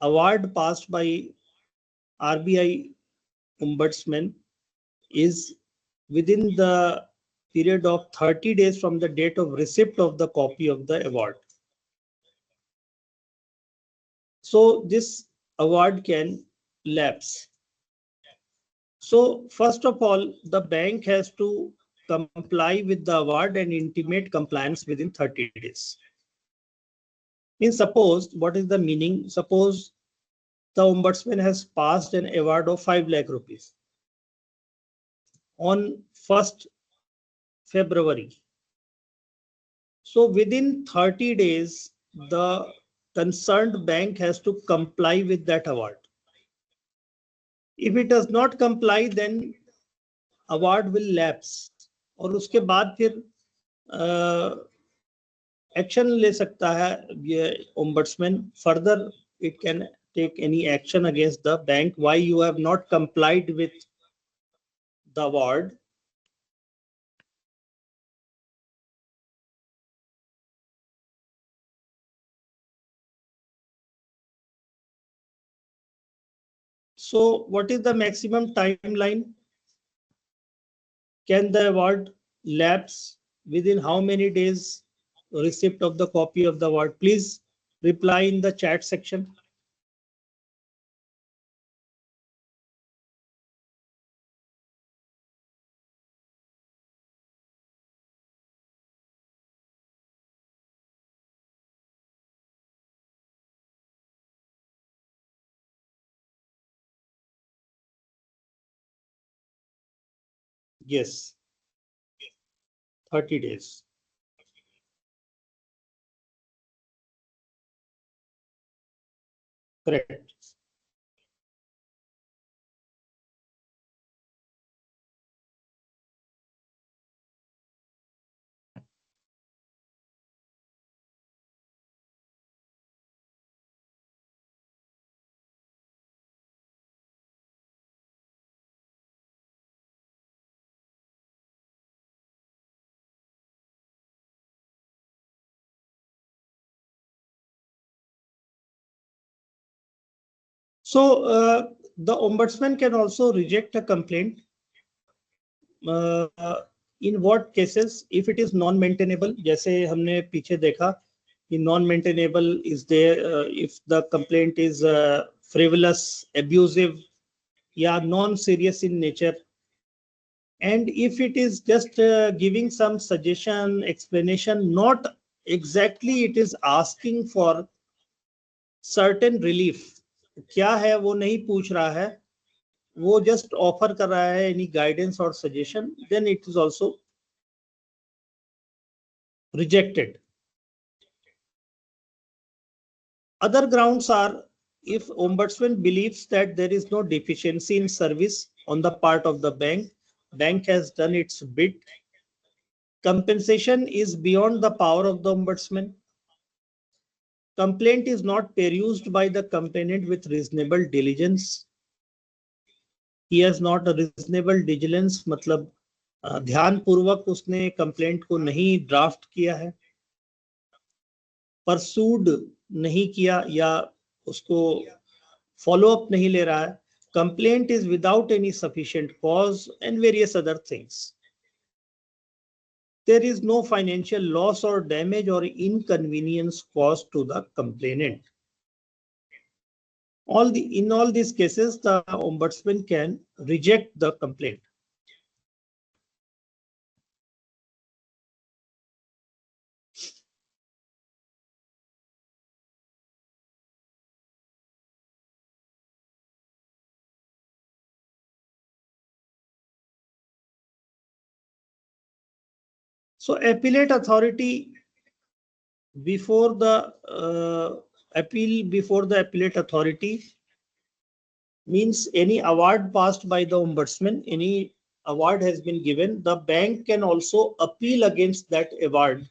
award passed by RBI Ombudsman is within the period of 30 days from the date of receipt of the copy of the award. So this award can lapse. So first of all, the bank has to comply with the award and intimate compliance within 30 days. Means suppose, what is the meaning? Suppose the Ombudsman has passed an award of 5 lakh rupees on 1st February. So within 30 days, the concerned bank has to comply with that award. If it does not comply, then award will lapse. और उसके बाद फिर action ले सकता है ये ombudsman. Further, it can take any action against the bank why you have not complied with the award. So what is the maximum timeline? Can the award lapse within how many days receipt of the copy of the award? Please reply in the chat section. Yes, 30 days. Correct. So the ombudsman can also reject a complaint. In what cases? If it is non-maintainable, जैसे हमने पीछे देखा कि non-maintainable is there if the complaint is frivolous, abusive, या non-serious in nature, and if it is just giving some suggestion, explanation, not exactly it is asking for certain relief, क्या है वो नहीं पूछ रहा है, वो just offer कर रहा है any guidance or suggestion, then it is also rejected. Other grounds are if ombudsman believes that there is no deficiency in service on the part of the bank has done its bit, compensation is beyond the power of the ombudsman, complaint is not perused by the complainant with reasonable diligence, he has not a reasonable diligence, मतलब ध्यान पूर्वक उसने complaint को नहीं draft किया है, pursued नहीं किया या उसको फॉलो अप नहीं ले रहा है, complaint is without any sufficient cause and various other things, there is no financial loss or damage or inconvenience caused to the complainant. In all these cases, the ombudsman can reject the complaint. So appellate authority before the appeal before the appellate authority means any award passed by the ombudsman, any award has been given, the bank can also appeal against that award.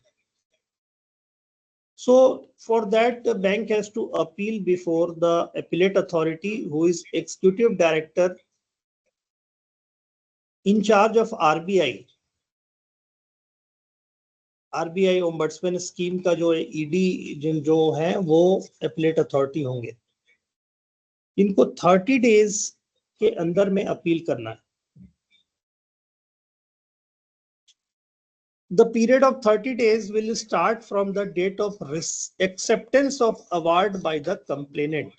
So for that, the bank has to appeal before the appellate authority, who is executive director in charge of RBI. RBI ombudsman scheme का जो ED जो है वो appellate authority होंगे, इनको 30 days के अंदर में अपील करना है। The period of 30 days will start from the date of acceptance of award by the complainant.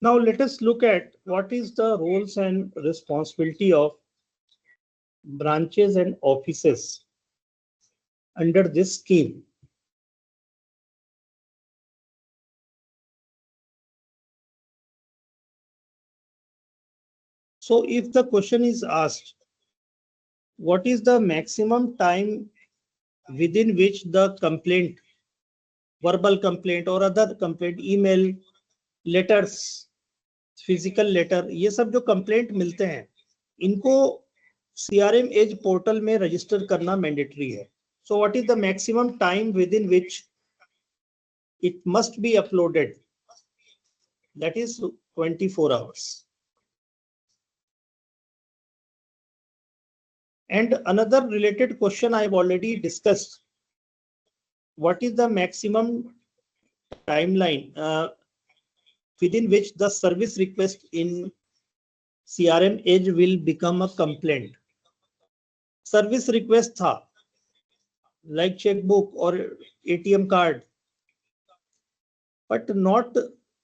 Now let us look at what is the roles and responsibility of branches and offices under this scheme. So if the question is asked, what is the maximum time within which the complaint, verbal complaint or other complaint, email, letters, physical letter, ये सब जो complaint मिलते हैं इनको CRM edge portal में register करना mandatory है. So what is the maximum time within which it must be uploaded? That is 24 hours. And another related question I have already discussed. What is the maximum timeline within which the service request in CRM Edge will become a complaint? Service request था, like checkbook or ATM card, but not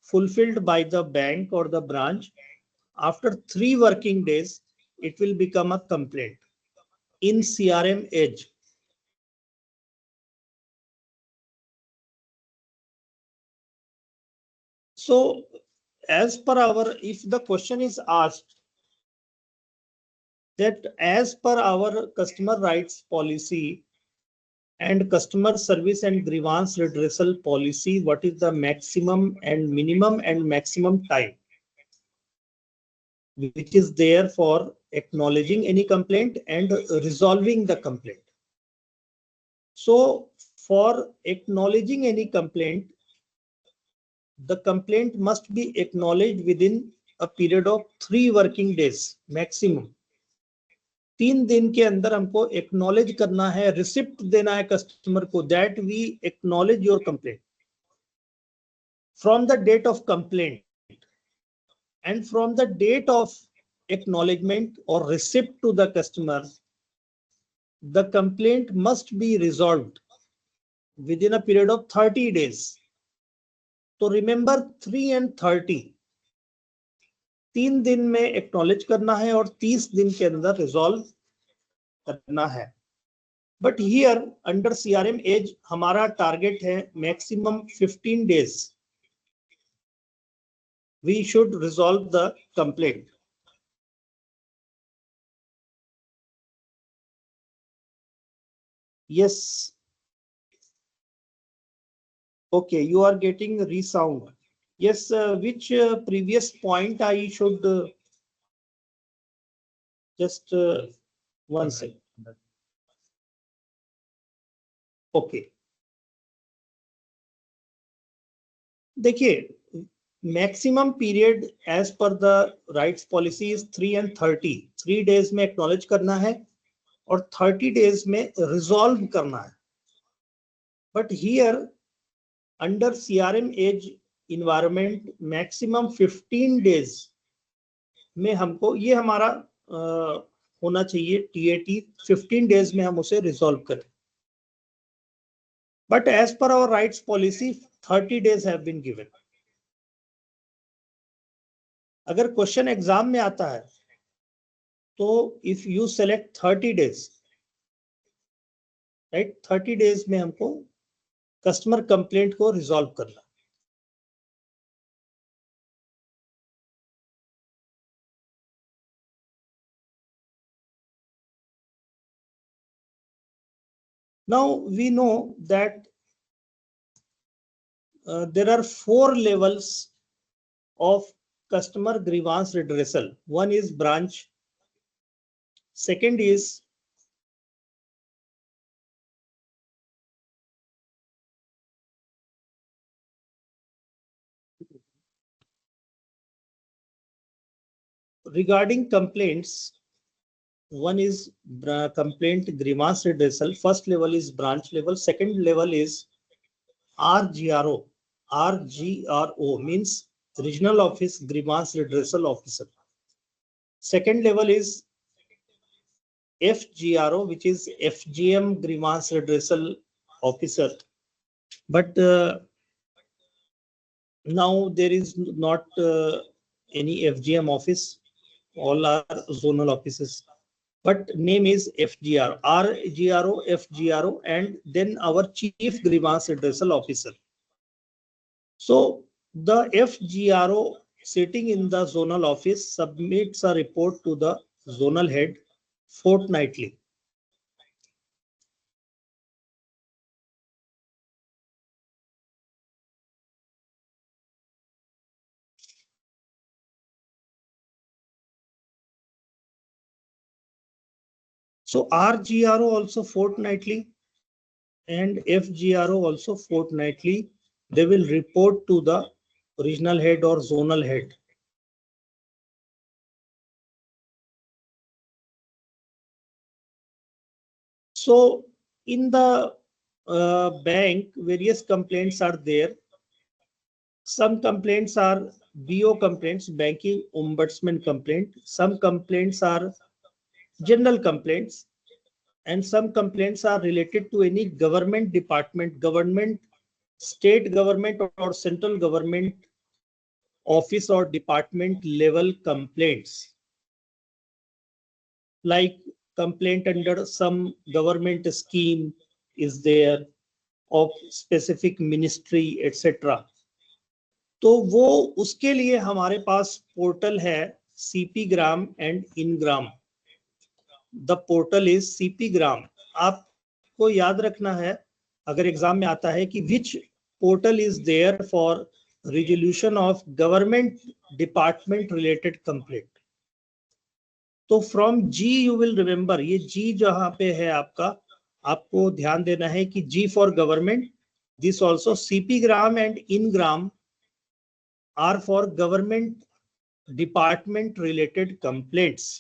fulfilled by the bank or the branch. After 3 working days, it will become a complaint in CRM Edge. So as per our, if the question is asked that as per our customer rights policy and customer service and grievance redressal policy, what is the maximum and minimum and maximum time which is there for acknowledging any complaint and resolving the complaint? So for acknowledging any complaint, the complaint must be acknowledged within a period of 3 working days maximum. 3 दिन के अंदर हमको acknowledge करना है, receipt देना है customer को, that we acknowledge your complaint from the date of complaint, and from the date of acknowledgement or receipt to the customer, the complaint must be resolved within a period of 30 days. So remember 3 and 30, 3 दिन में acknowledge करना है और 30 दिन के अंदर resolve करना है. But here under CRM edge हमारा टारगेट है maximum 15 days we should resolve the complaint. Yes. Okay, you are getting resound. Yes, which previous point I should just one second. Okay. देखिए maximum period as per the rights policy is 3 and 30. 3 days में acknowledge करना है और 30 days में resolve करना है. But here under CRM edge environment maximum 15 days में हमको ये हमारा होना चाहिए TAT 15 days में हम उसे रिजॉल्व करें. But as per our rights policy 30 days have been given. अगर क्वेश्चन एग्जाम में आता है तो if you select 30 days, right, 30 days में हमको कस्टमर कंप्लेंट को रिजॉल्व करना. Now we know that there are 4 levels of customer grievance redressal. One is branch, second is regarding complaints. One is complaint grievance redressal. First level is branch level. Second level is RGRO. RGRO means regional office grievance redressal officer. Second level is FGRO, which is FGM grievance redressal officer. But now there is not any FGM office. All are zonal offices. But name is FGRO, RGRO, FGRO, and then our chief grievance redressal officer. So the FGRO sitting in the zonal office submits a report to the zonal head fortnightly. So RGRO also fortnightly and FGRO also fortnightly. They will report to the regional head or zonal head. So in the bank, various complaints are there. Some complaints are BO complaints, banking ombudsman complaint. Some complaints are general complaints, and some complaints are related to any government department, government, state government or central government office or department level complaints, like complaint under some government scheme is there of specific ministry, etc. तो वो उसके लिए हमारे पास portal है CP gram and Ingram. The portal is CP ग्राम. आपको याद रखना है अगर एग्जाम में आता है कि which portal is there for resolution of government department related complaint. तो from G you will remember, ये G जहां पे है आपका, आपको ध्यान देना है कि G for government. This also CP gram and Ingram are for government department related complaints.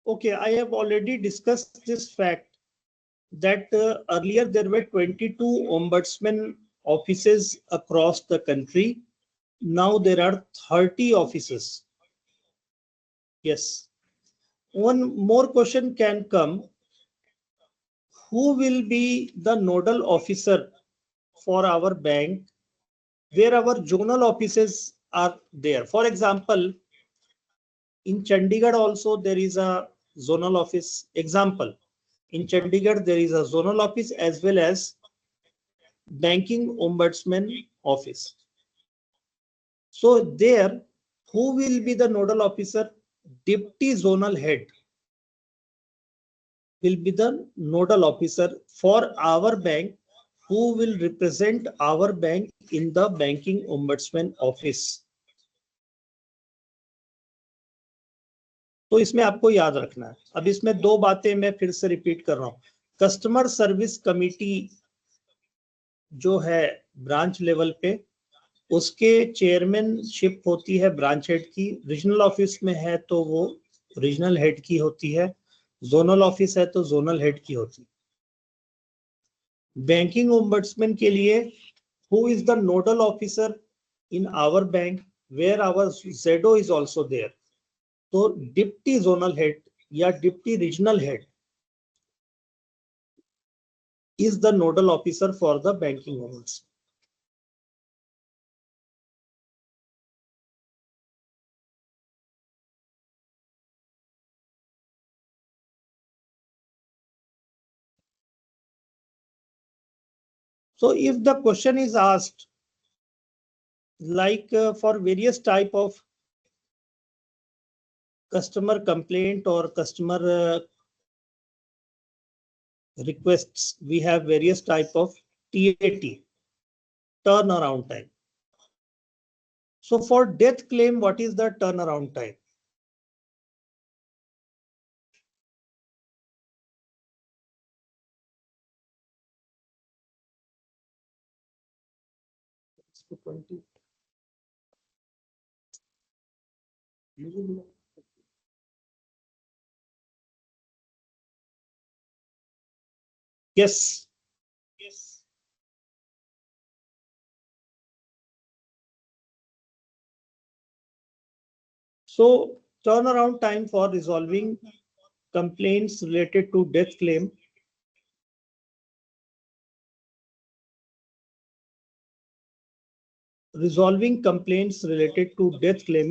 Okay, I have already discussed this fact that earlier there were 22 ombudsman offices across the country. Now there are 30 offices. Yes. One more question can come. Who will be the nodal officer for our bank where our zonal offices are there. For example, in Chandigarh also there is a zonal office. Example, in Chandigarh there is a zonal office as well as banking ombudsman office. So there, who will be the nodal officer? Deputy zonal head will be the nodal officer for our bank, who will represent our bank in the banking ombudsman office. तो इसमें आपको याद रखना है. अब इसमें दो बातें मैं फिर से रिपीट कर रहा हूं. कस्टमर सर्विस कमिटी जो है ब्रांच लेवल पे, उसके चेयरमैनशिप होती है ब्रांच हेड की. रीजनल ऑफिस में है तो वो रीजनल हेड की होती है. जोनल ऑफिस है तो जोनल हेड की होती है. बैंकिंग ओम्बड्समैन के लिए who is the nodal officer in our bank, where our ZO is also there. तो डिप्टी जोनल हेड या deputy regional head is the nodal officer for the banking ombudsman. So if the question is asked like for various type of customer complaint or customer requests, we have various type of TAT, turnaround time. So for death claim, what is the turnaround time? Yes. Yes. So turnaround time for resolving complaints related to death claim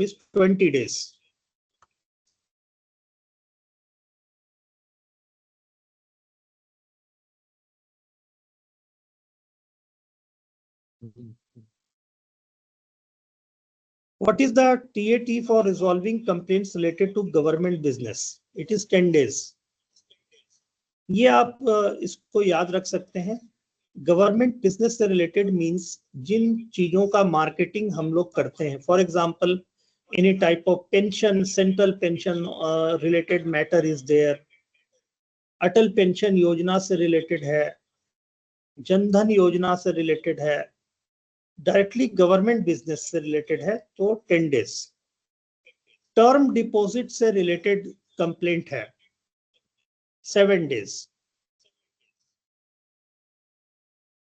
is 20 days. What is the TAT for resolving complaints related to government business? It is 10 days. ये आप इसको याद रख सकते हैं. Government business से related means जिन चीजों का मार्केटिंग हम लोग करते हैं. For example, any type of pension, central pension related matter is there. Atal pension Yojana से रिलेटेड है, जनधन योजना से रिलेटेड है, डायरेक्टली गवर्नमेंट बिजनेस से रिलेटेड है तो 10 डेज. टर्म डिपॉजिट से रिलेटेड कंप्लेंट है 7 days.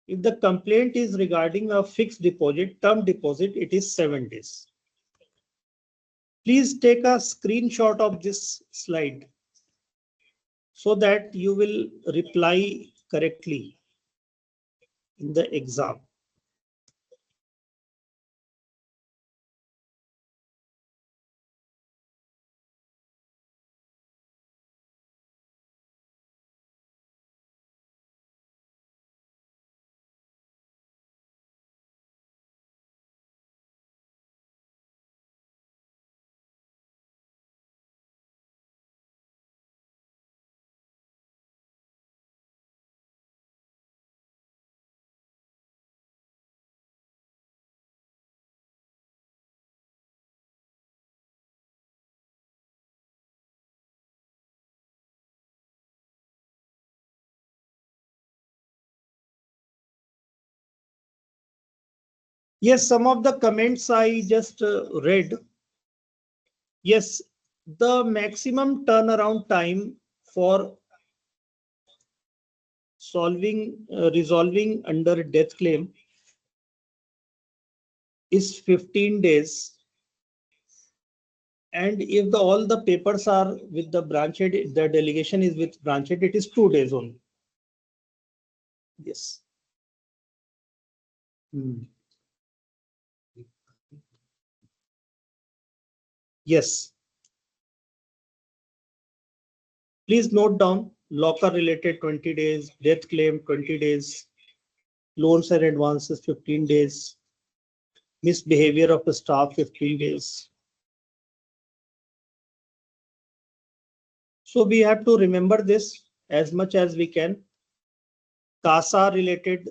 If the complaint is regarding a fixed deposit, term deposit, it is 7 days. Please take a screenshot of this slide so that you will reply correctly in the exam. Yes, some of the comments I just read. Yes, the maximum turnaround time for resolving under death claim is 15 days. And if all the papers are with the branch head, the delegation is with branch head, it is 2 days only. Yes. Yes. Please note down locker related 20 days, death claim 20 days, loans and advances 15 days, misbehavior of the staff 15 days. So we have to remember this as much as we can. CASA related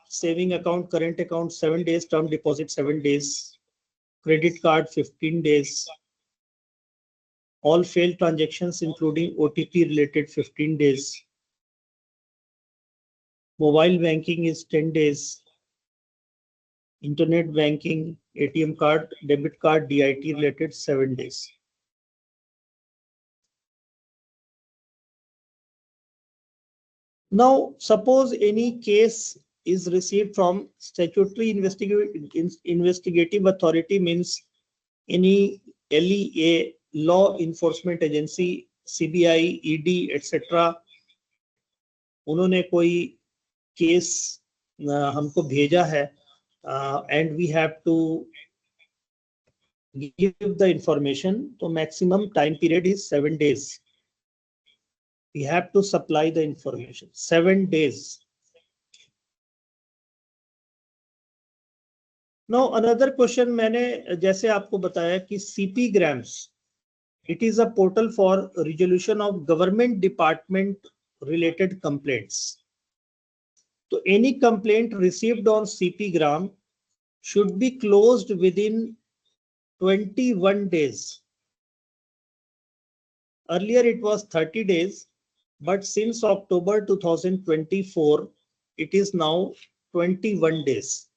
saving account, current account 7 days, term deposit 7 days, credit card 15 days, all failed transactions including OTP related 15 days, mobile banking is 10 days, internet banking, ATM card, debit card, DIT related 7 days. Now, suppose any case is received from statutory investigative authority, means any LEA, law enforcement agency, CBI, ED, etc. उन्होंने कोई case हमको भेजा है and we have to give the information. So maximum time period is 7 days. We have to supply the information 7 days. Now another question, मैंने जैसे आपको बताया कि CP Grams, it is a portal for resolution of government department related complaints. So any complaint received on CP Gram should be closed within 21 days. Earlier it was 30 days, but since October 2024, it is now 21 days.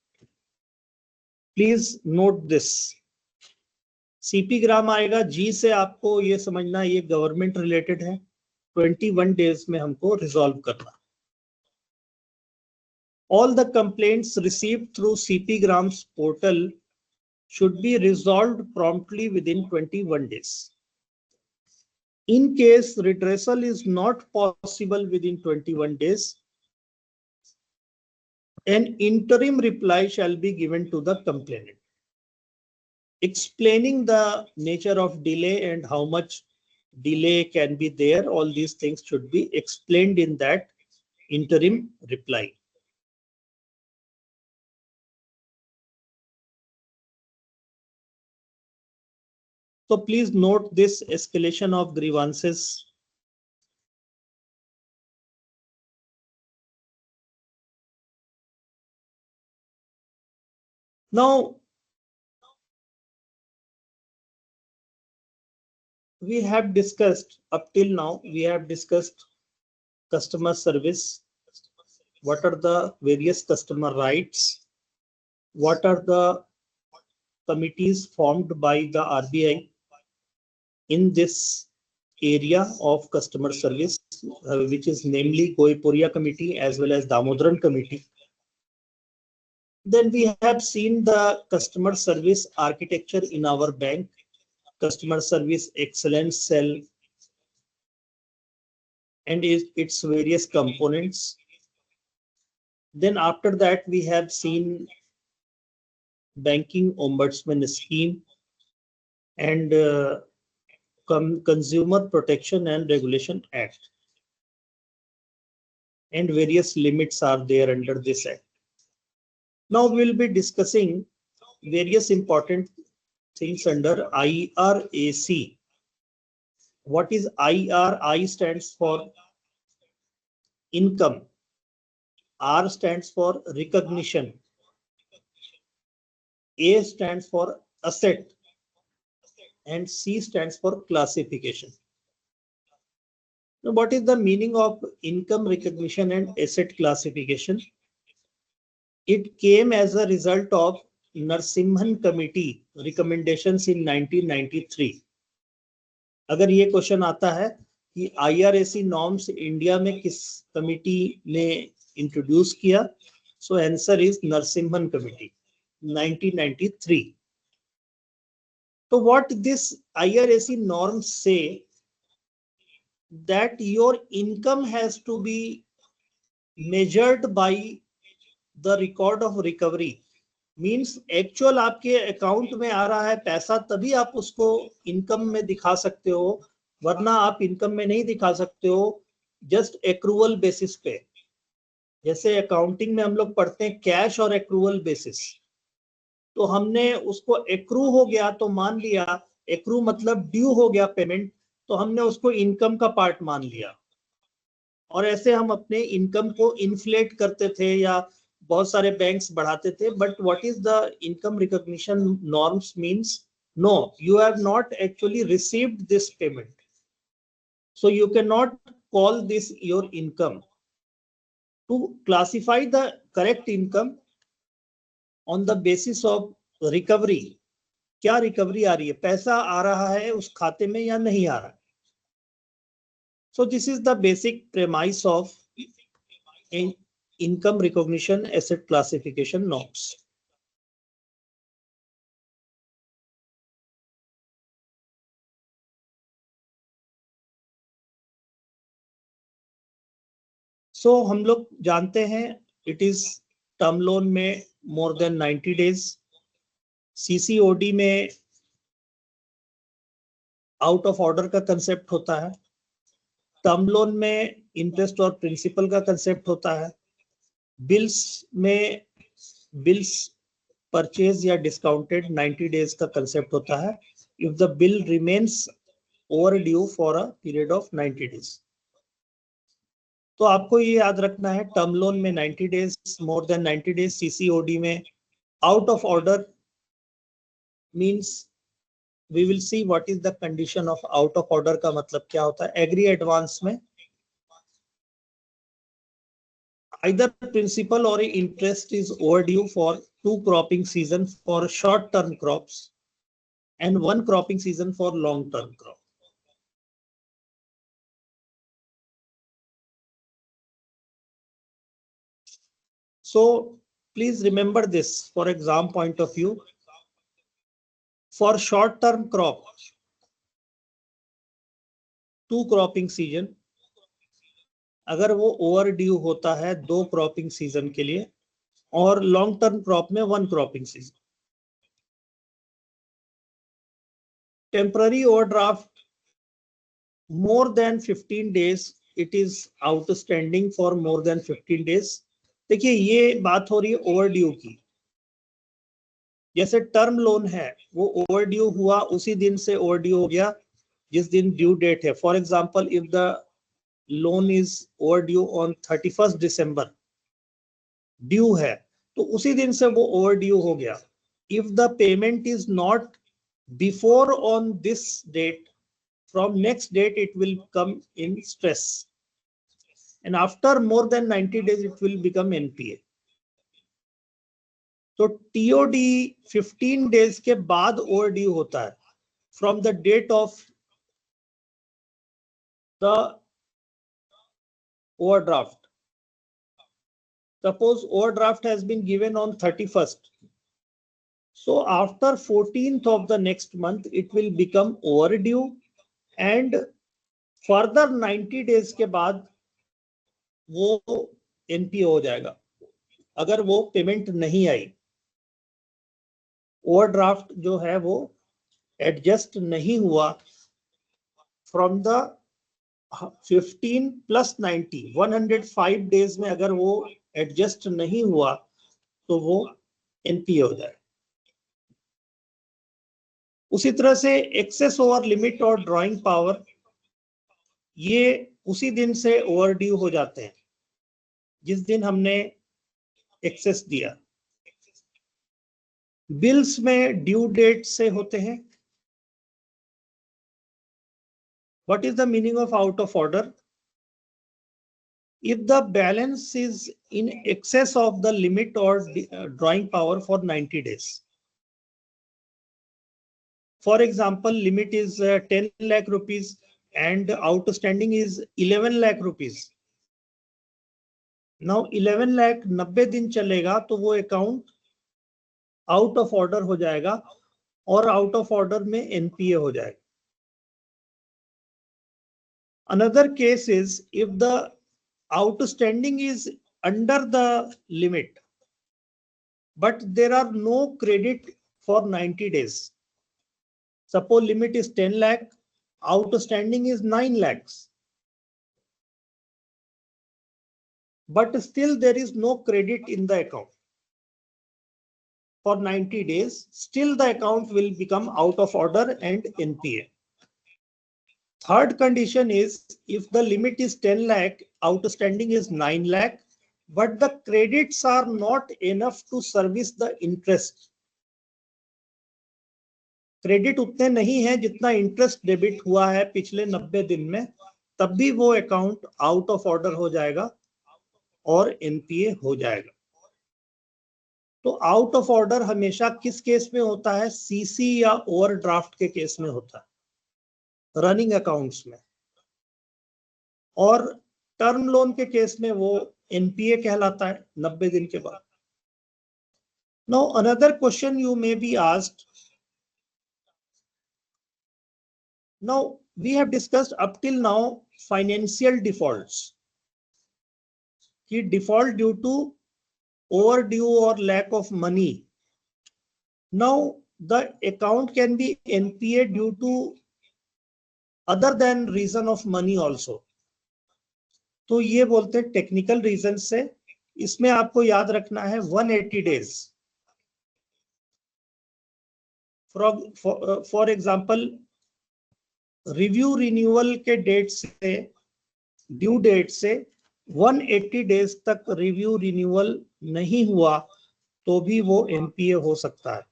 Please note this. CP Gram आएगा, G से आपको ये समझना ये government related है, 21 days में हमको resolve करना. All the complaints received through CP Gram's portal should be resolved promptly within 21 days. In case redressal is not possible within 21 days, an interim reply shall be given to the complainant, explaining the nature of delay and how much delay can be there. All these things should be explained in that interim reply. So please note this escalation of grievances. Now, we have discussed up till now, we have discussed customer service. What are the various customer rights? What are the committees formed by the RBI in this area of customer service, which is namely Goipuria Committee as well as Damodaran Committee. Then we have seen the customer service architecture in our bank, customer service excellence cell and its various components. Then after that, we have seen banking ombudsman scheme and Consumer Protection and Regulation Act, and various limits are there under this act. Now we'll be discussing various important things under IRAC. What is IR? I stands for income, R stands for recognition, A stands for asset, and C stands for classification. Now, what is the meaning of income recognition and asset classification? It came as a result of Narasimhan Committee recommendations in 1993. अगर ये question आता है कि IRAC norms India में किस committee ने introduce किया, so answer is Narasimhan committee 1993. So what this IRAC norms say, that your income has to be measured by the record of recovery means actual आपके अकाउंट में आ रहा है पैसा, तभी आप उसको इनकम में दिखा सकते हो, वरना आप इनकम में नहीं दिखा सकते हो, जस्ट एक्रूवल बेसिस पे। जैसे अकाउंटिंग में हम लोग पढ़ते हैं कैश और एक्रूवल बेसिस, तो हमने उसको एक्रू हो गया तो मान लिया, एक्रू मतलब ड्यू हो गया पेमेंट, तो हमने उसको इनकम का पार्ट मान लिया, और ऐसे हम अपने इनकम को इन्फ्लेट करते थे या बहुत सारे बैंक्स बढ़ाते थे। But what is the income recognition norms means, no, you have not actually received this payment, so you cannot call this your income. To classify the correct income on the basis of recovery, क्या recovery आ रही है, पैसा आ रहा है उस खाते में या नहीं आ रहा है। So this is the basic premise of income recognition asset classification norms. So हम लोग जानते हैं it is टर्म लोन में more than 90 days, सीसीओडी में आउट ऑफ ऑर्डर का कंसेप्ट होता है, टर्म लोन में इंटरेस्ट और प्रिंसिपल का कंसेप्ट होता है, बिल्स में बिल्स परचेज या डिस्काउंटेड 90 डेज का कंसेप्ट होता है if the bill remains over due for a period of 90 days. तो आपको ये याद रखना है, टर्म लोन में 90 days, more than 90 days, CCOD में out of order means we will see what is the condition of out of order का मतलब क्या होता है। एग्री एडवांस में either principal or interest is overdue for 2 cropping season for short term crops and 1 cropping season for long term crop. So please remember this for exam point of view. For short term crop, 2 cropping season, अगर वो over due होता है 2 cropping season के लिए, और long term crop में 1 cropping season, temporary overdraft more than 15 days, it is outstanding for more than 15 days। देखिए ये बात हो रही है ओवर ड्यू की। जैसे टर्म लोन है वो ओवर ड्यू हुआ उसी दिन से ओवर ड्यू हो गया जिस दिन ड्यू डेट है। For example if the loan is over due on 31 December, due है तो उसी दिन से वो ओवर ड्यू हो गया। If the payment is not before on this date, from next date it will come in stress, and after more than 90 days it will become NPA। तो TOD 15 days के बाद overdue होता है from the date of the overdraft। Suppose overdraft has been given on 31st, so after 14th of the next month it will become overdue, and further 90 days के बाद वो NPA हो जाएगा अगर वो पेमेंट नहीं आई। ओवरड्राफ्ट जो है वो एडजस्ट नहीं हुआ फ्रॉम द 15 प्लस 90, 105 डेज में अगर वो एडजस्ट नहीं हुआ तो वो एनपीए हो जाए। उसी तरह से एक्सेस ओवर लिमिट और ड्राइंग पावर, ये उसी दिन से ओवर ड्यू हो जाते हैं जिस दिन हमने एक्सेस दिया। बिल्स में ड्यू डेट से होते हैं। What is the meaning of out of order? If the balance is in excess of the limit or drawing power for 90 days. For example, limit is 10 lakh rupees and outstanding is 11 lakh rupees. Now 11 lakh 90 दिन चलेगा तो वो account out of order हो जाएगा और out of order में NPA हो जाएगा। Another case is if the outstanding is under the limit, but there are no credit for 90 days. Suppose limit is 10 lakh, outstanding is 9 lakhs. But still there is no credit in the account for 90 days. Still the account will become out of order and NPA. Third condition is if the limit is 10 lakh, outstanding is 9 lakh, but the credits are not enough to service the interest. Credit उतने नहीं है जितना interest debit हुआ है पिछले 90 दिन में, तब भी वो अकाउंट आउट ऑफ ऑर्डर हो जाएगा और एनपीए हो जाएगा. तो आउट ऑफ ऑर्डर हमेशा किस केस में होता है? सीसी या ओवरड्राफ्ट के केस में होता है, रनिंग अकाउंट्स में. और टर्म लोन के केस में वो एनपीए कहलाता है 90 दिन के बाद. Now another question you may be asked. Now we have discussed up till now financial defaults. कि default due to overdue or lack of money. Now the account can be NPA due to other than reason of money also. तो ये बोलते हैं technical reason से. इसमें आपको याद रखना है 180 days. For example review renewal के डेट से, ड्यू डेट से 180 डेज तक रिव्यू रिन्यूअल नहीं हुआ तो भी वो एनपीए हो सकता है.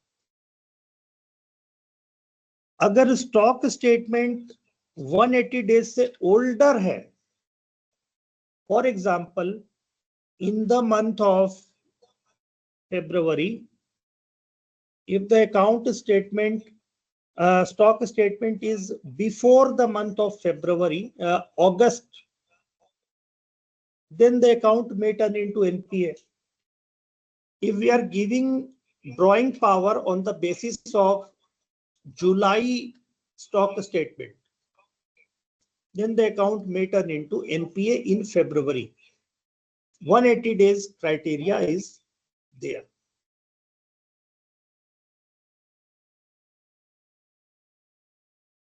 अगर स्टॉक स्टेटमेंट 180 डेज से ओल्डर है, for example in the month of February, if the account statement stock statement is before the month of February, August, then the account may turn into NPA. If we are giving drawing power on the basis of July stock statement, then the account may turn into NPA in February. 180 days criteria is there.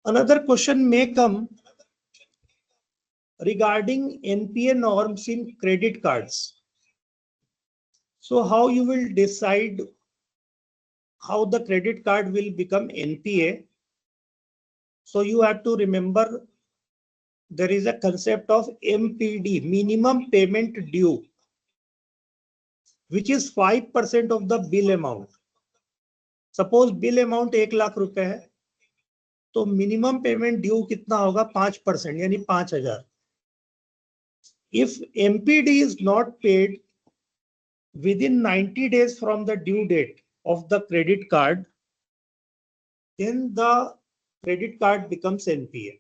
Another question may come regarding NPA norms in credit cards. So how you will decide how the credit card will become NPA? So you have to remember there is a concept of MPD, minimum payment due, which is 5% of the bill amount. Suppose bill amount 1 lakh रुपए है, तो minimum payment due कितना होगा? 5%, यानी 5,000. If MPD is not paid within 90 days from the due date of the credit card, then the credit card becomes NPA.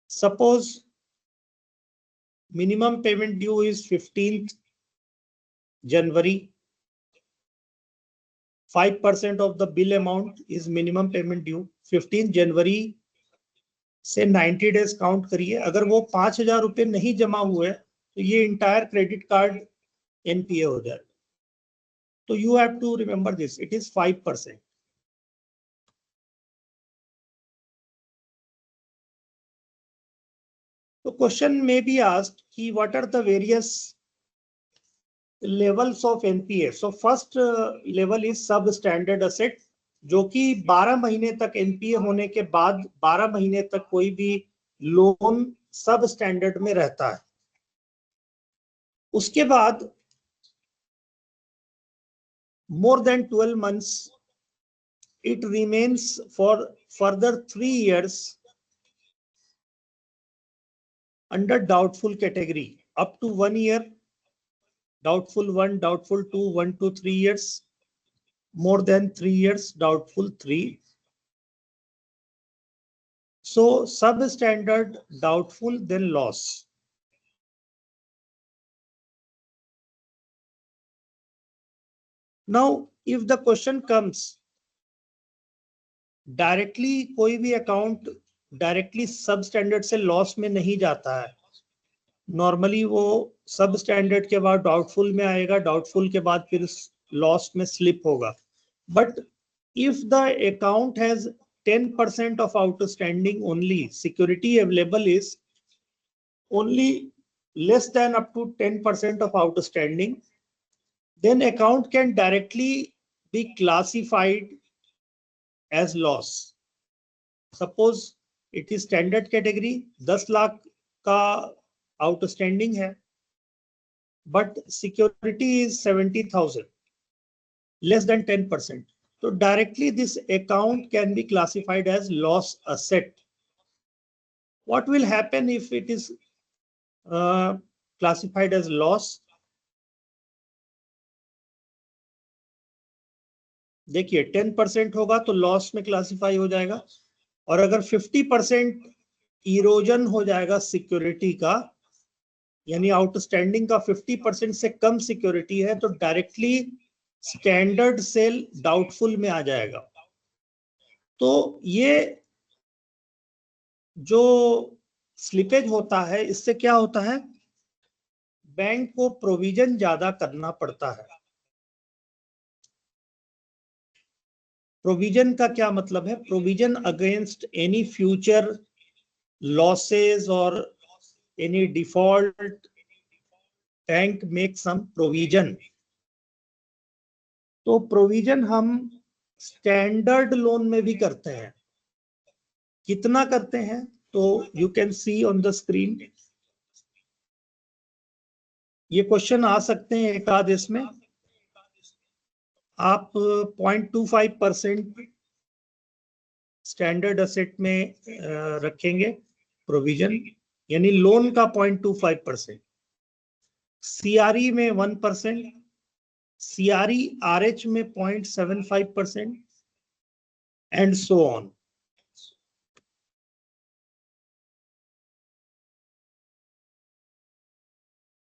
Suppose minimum payment due is 15th January. 5% of the bill amount is minimum payment due. 15 जनवरी से 90 days count करिए. अगर वो 5,000 रुपए नहीं जमा हुए तो ये इंटायर क्रेडिट कार्ड एनपीए हो जाए. तो you have to remember this, it is 5%. तो क्वेश्चन में बी आस्क्ड कि what are the various levels of NPA. So first level is substandard asset, जो कि 12 महीने तक NPA होने के बाद 12 महीने तक कोई भी लोन सब स्टैंडर्ड में रहता है. उसके बाद more than 12 months it remains for further 3 years under doubtful category, up to 1 year. Doubtful 1, doubtful 2, 1 to 3 years, more than 3 years, doubtful 3. So substandard, doubtful, then loss. Now, if the question comes directly, कोई भी account directly substandard से loss में नहीं जाता है. Normally वो सब standard के बाद डाउटफुल में आएगा, डाउटफुल के बाद फिर लॉस में स्लिप होगा. But if the account has 10% of outstanding only, security available is only less than up to 10% of outstanding, then account can directly be classified as loss. Suppose it is standard category, 10 lakh का outstanding है, but security is 70,000, less than 10%. So directly this account can be classified as loss asset. What will happen if it is classified as loss? देखिए 10% होगा तो loss में classify हो जाएगा, और अगर 50% इरोजन हो जाएगा सिक्योरिटी का, यानी आउटस्टैंडिंग का 50% से कम सिक्योरिटी है, तो डायरेक्टली स्टैंडर्ड सेल डाउटफुल में आ जाएगा. तो ये जो स्लिपेज होता है, इससे क्या होता है, बैंक को प्रोविजन ज्यादा करना पड़ता है. प्रोविजन का क्या मतलब है? Provision against any future losses और any default, bank make some provision. तो प्रोविजन हम स्टैंडर्ड लोन में भी करते हैं. कितना करते हैं? तो you can see on the screen. ये क्वेश्चन आ सकते हैं एक आध इसमें. आप 0.25% स्टैंडर्ड असेट में रखेंगे प्रोविजन, यानी लोन का 0.25%, सीआरई में 1%, सीआरई आरएच में 0.75%, and so on.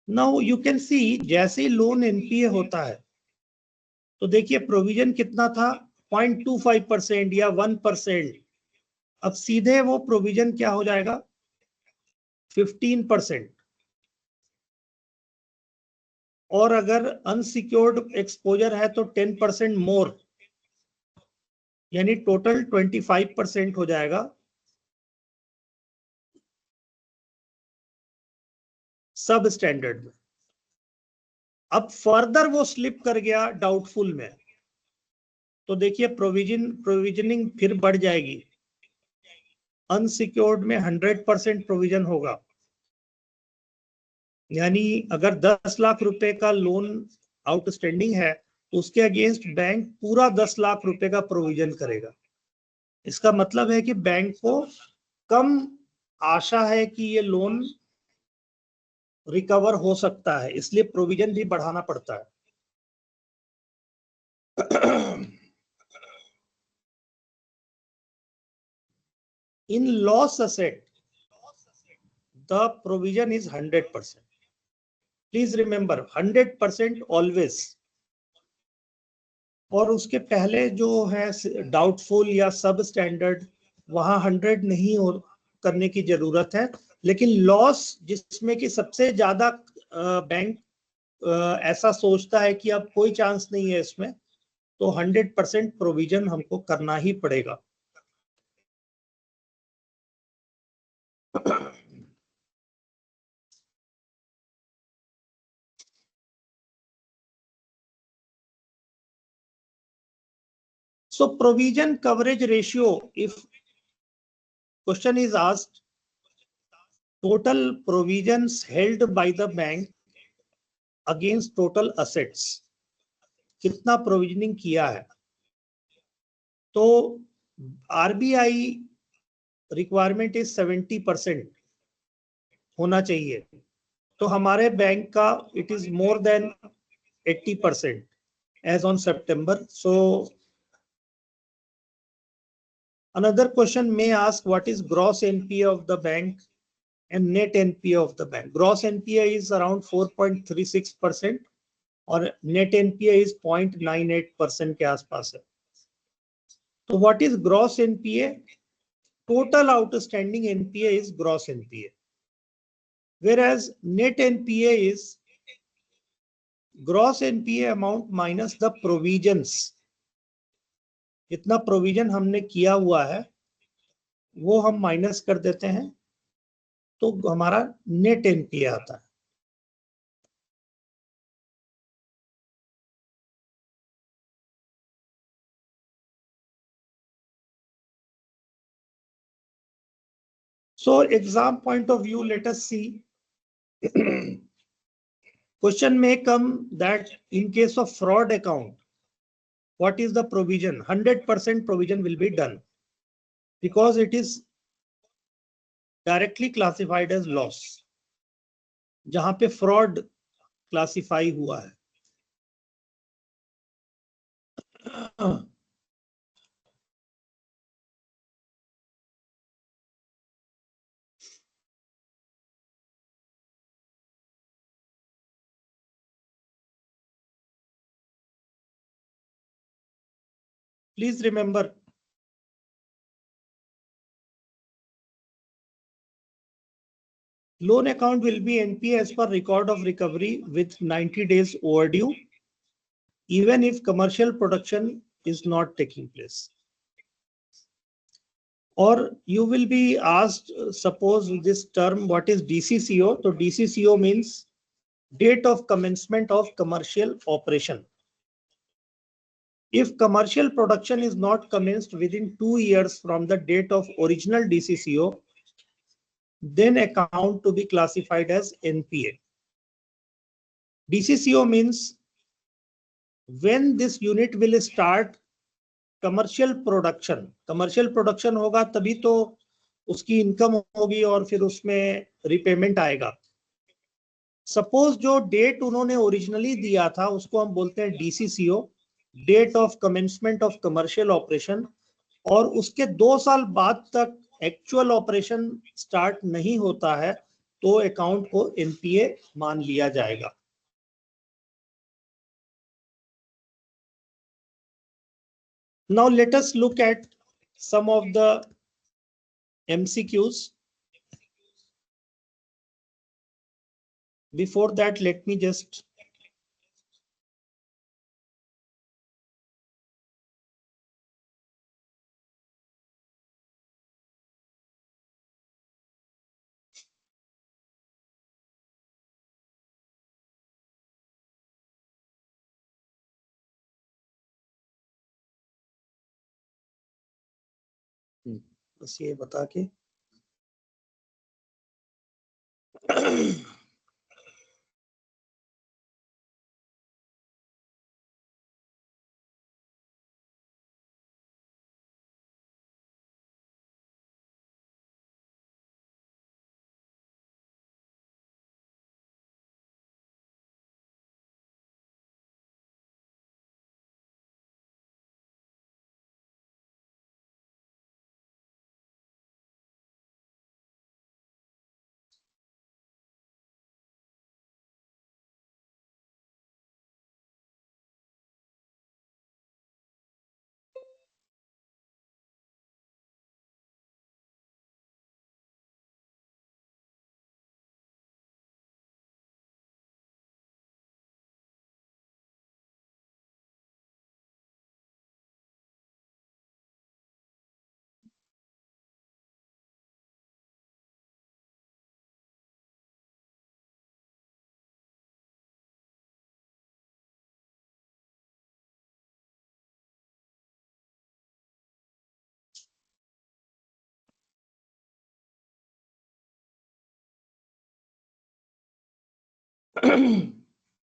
Now you can सी, जैसे ही लोन एनपीए होता है तो देखिए प्रोविजन कितना था, 0.25% या 1%. अब सीधे वो प्रोविजन क्या हो जाएगा, 15%. और अगर अनसिक्योर्ड एक्सपोजर है तो 10% मोर, यानी टोटल 25% हो जाएगा सब स्टैंडर्ड में. अब फर्दर वो स्लिप कर गया डाउटफुल में, तो देखिए प्रोविजनिंग फिर बढ़ जाएगी. अनसिक्योर्ड में 100% प्रोविजन होगा, यानी अगर 10 लाख रुपए का लोन आउटस्टैंडिंग है तो उसके अगेंस्ट बैंक पूरा 10 लाख रुपए का प्रोविजन करेगा. इसका मतलब है कि बैंक को कम आशा है कि ये लोन रिकवर हो सकता है, इसलिए प्रोविजन भी बढ़ाना पड़ता है. In loss asset, the provision is 100%. Please remember 100% always. और उसके पहले जो है डाउटफुल या सब स्टैंडर्ड, वहां 100 नहीं हो करने की जरूरत है. लेकिन लॉस जिसमें कि सबसे ज्यादा बैंक ऐसा सोचता है कि अब कोई चांस नहीं है इसमें, तो 100% प्रोविजन हमको करना ही पड़ेगा. So provision coverage ratio, if question is asked, total provisions held by the bank against total assets, कितना प्रोविजनिंग किया है, तो आरबीआई रिक्वायरमेंट इज 70% होना चाहिए. तो हमारे बैंक का it is more than 80% as on September. So another question may ask, what is gross NPA of the bank and net NPA of the bank? Gross NPA is around 4.36% और net NPA is 0.98% के आसपास है. तो what is gross NPA? Total outstanding NPA is gross NPA. whereas net NPA is gross NPA amount minus the provisions. इतना provision हमने किया हुआ है वो हम माइनस कर देते हैं तो हमारा नेट एनपीए आता है. So exam point of view, let us see. Question may come that in case of fraud account, what is the provision? 100% provision will be done because it is directly classified as loss. जहां पे fraud classify हुआ है. Please remember, loan account will be NPA as per record of recovery with 90 days overdue, even if commercial production is not taking place. Or you will be asked, suppose this term, what is DCCO? So DCCO means date of commencement of commercial operation. If commercial production is not commenced within 2 years from the date of original DCCO, then account to be classified as NPA. DCCO means when this unit will start commercial production. Commercial production होगा तभी तो उसकी income होगी और फिर उसमें repayment आएगा. Suppose जो डेट उन्होंने ओरिजिनली दिया था उसको हम बोलते हैं DCCO, date of commencement of commercial operation, और उसके 2 साल बाद तक एक्चुअल ऑपरेशन स्टार्ट नहीं होता है तो अकाउंट को NPA मान लिया जाएगा. Now let us look at some of the MCQs. Before that, let me just बस ये बता के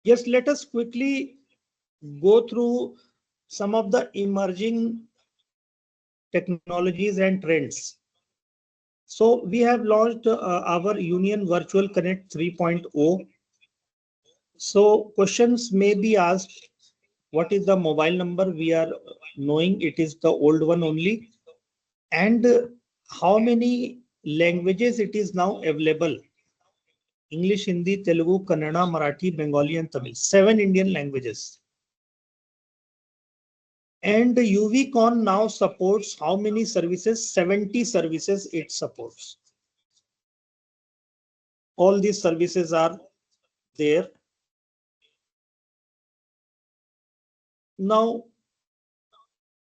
yes, let us quickly go through some of the emerging technologies and trends. So we have launched our Union Virtual Connect 3.0. So questions may be asked, what is the mobile number? We are knowing it is the old one only. And how many languages it is now available? English, Hindi, Telugu, Kannada, Marathi, Bengali, and Tamil. 7 Indian languages. And UVCon now supports how many services? 70 services it supports. All these services are there. Now,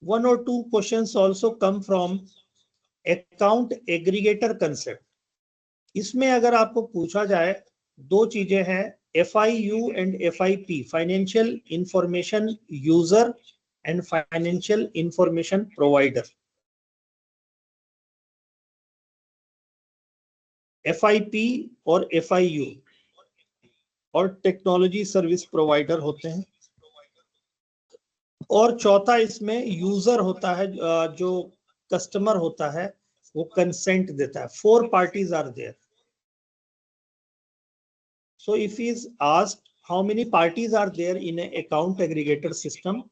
one or two questions also come from account aggregator concept. इसमें अगर आपको पूछा जाए, दो चीजें हैं, FIU and FIP, financial information user and financial information provider. FIP और FIU और टेक्नोलॉजी सर्विस प्रोवाइडर होते हैं. और चौथा इसमें यूजर होता है, जो कस्टमर होता है वो कंसेंट देता है. 4 parties are there. So if he is asked how many parties are there in an account aggregator system,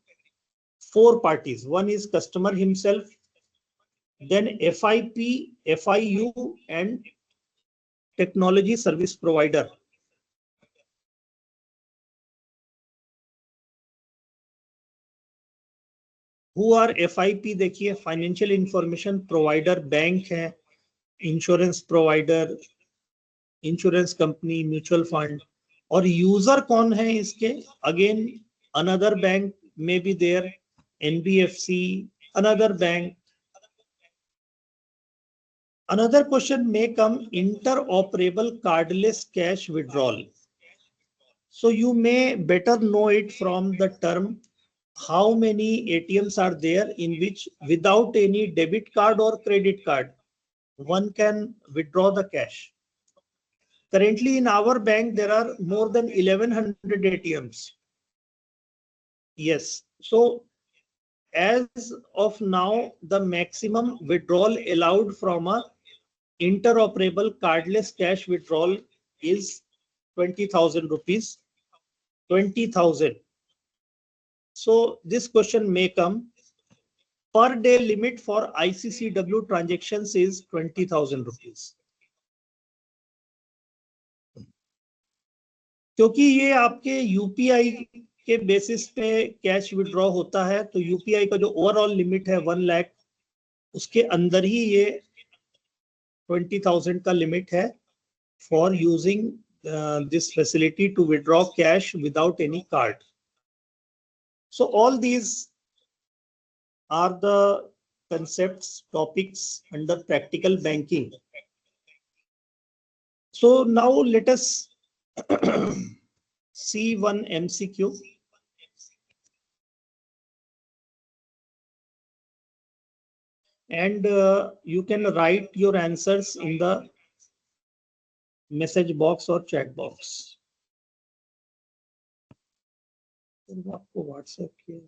4 parties. One is customer himself, then FIP, FIU and technology service provider. Who are FIP? देखिए, financial information provider bank है, insurance provider, insurance company, mutual fund. और user कौन है इसके? Again another bank में be there, NBFC, another bank. Another question may come, interoperable cardless cash withdrawal. So you may better know it from the term, how many ATMs are there in which without any debit card or credit card one can withdraw the cash. Currently in our bank there are more than 1100 ATMs. Yes, so as of now the maximum withdrawal allowed from a interoperable cardless cash withdrawal is 20,000 rupees. 20,000. So this question may come, per day limit for ICCW transactions is 20,000 rupees. क्योंकि ये आपके UPI के basis पे cash withdraw होता है, तो UPI का जो ओवरऑल लिमिट है 1 लाख, उसके अंदर ही ये 20,000 का लिमिट है for using this facility to withdraw cash without any card. So all these are the concepts, topics under practical banking. So now let us see one MCQ. And you can write your answers in the message box or chat box. आपको WhatsApp के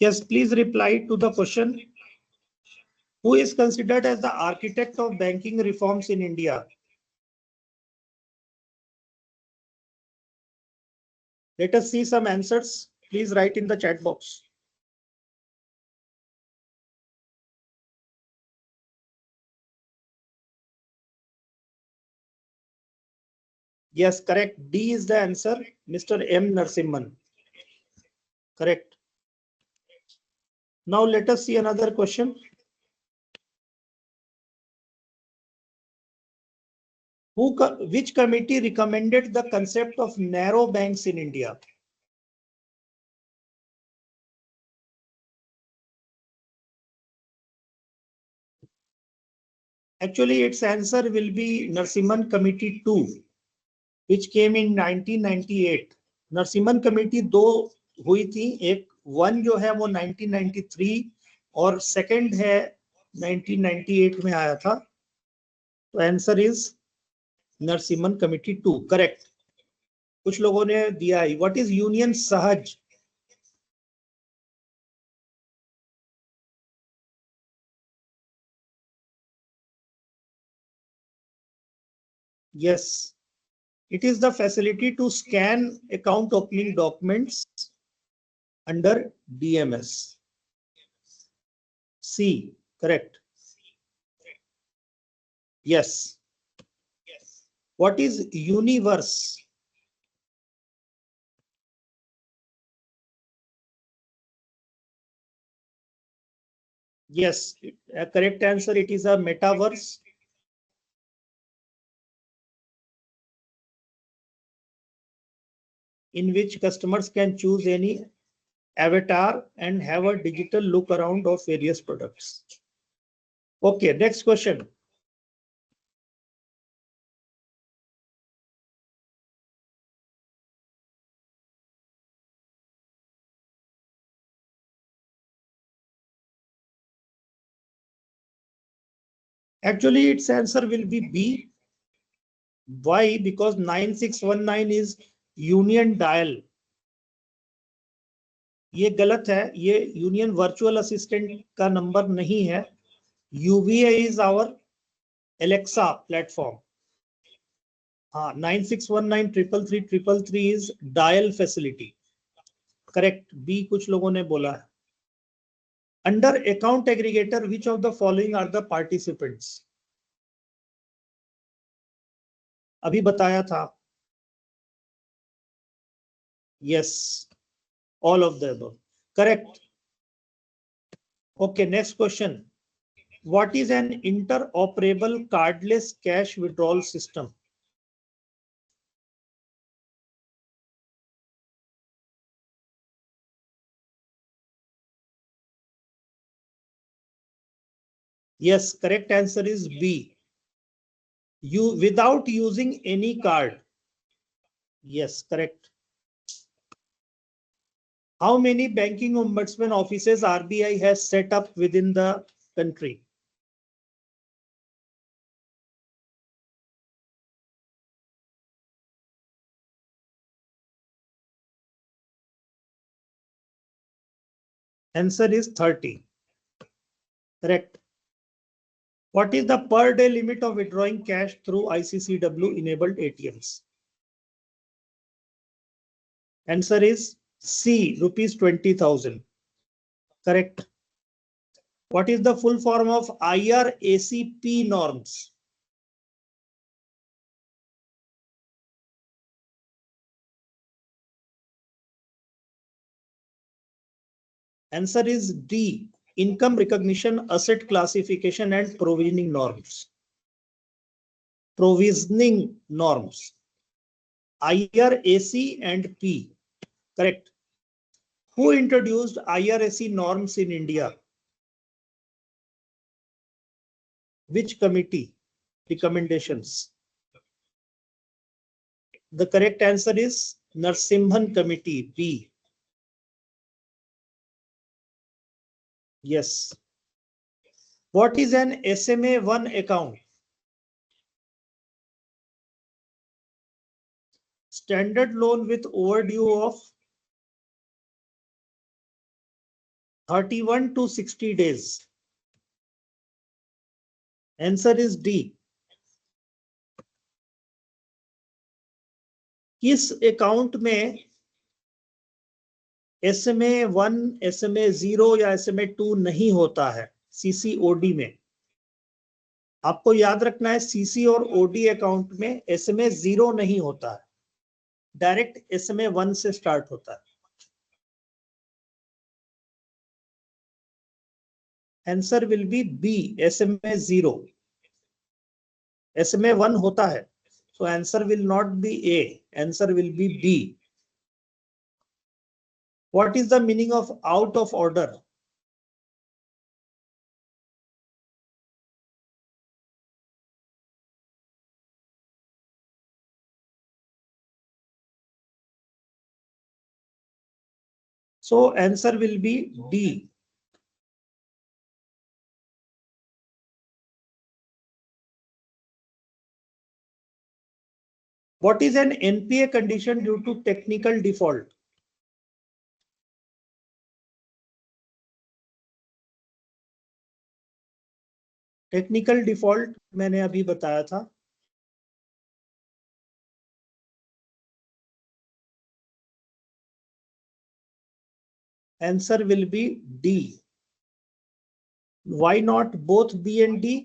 Yes, please reply to the question. Who is considered as the architect of banking reforms in India? Let us see some answers. Please write in the chat box. Yes, correct. D is the answer. Mr. M. Narasimhan. Correct. Now let us see another question. Which committee recommended the concept of narrow banks in India? Actually, its answer will be Narasimhan Committee 2, which came in 1998. Narasimhan committee दो हुई थी, एक one जो है वो 1993 और second है 1998 में आया था. तो answer is Narasimhan committee 2. Correct. कुछ लोगों ने दिया है. व्हाट इज यूनियन सहज? Yes, it is the facility to scan account opening documents under DMS. C, correct. Yes. What is universe? Yes, a correct answer. It is a metaverse. In which customers can choose any avatar and have a digital look around of various products. Okay, next question. Actually, its answer will be B. Why? Because 9619 is union dial. ये गलत है. ये union virtual assistant का number नहीं है. UVA is our Alexa platform. हाँ, 9619333333 is dial facility. Correct. B कुछ लोगों ने बोला है. Under account aggregator, which of the following are the participants? अभी बताया था. Yes, all of the above. Correct. Okay, next question. What is an interoperable cardless cash withdrawal system? Yes, correct answer is B. You without using any card. Yes, correct. How many banking ombudsman offices RBI has set up within the country? Answer is 30. Correct. What is the per day limit of withdrawing cash through ICCW enabled ATMs? Answer is C, rupees 20,000. Correct. What is the full form of IRACP norms? Answer is D, income recognition, asset classification and provisioning norms. Provisioning norms. IRAC and P. Correct. Who introduced IRAC norms in India? Which committee? Recommendations. The correct answer is Narasimhan Committee, B. Yes. What is an SMA1 account? Standard loan with overdue of 31 to 60 days. Answer is D. किस account में SMA 1, SMA 0 या SMA 2 नहीं होता है CCOD में। आपको याद रखना है CC और OD अकाउंट में SMA 0 नहीं होता है, डायरेक्ट SMA 1 से स्टार्ट होता है। Answer will B B, SMA 0। SMA 1 होता है, so answer will not be A, answer will be B. What is the meaning of out of order? So answer will be D. What is an NPA condition due to technical default? Technical default मैंने अभी बताया था। Answer will be D. Why not both B and D?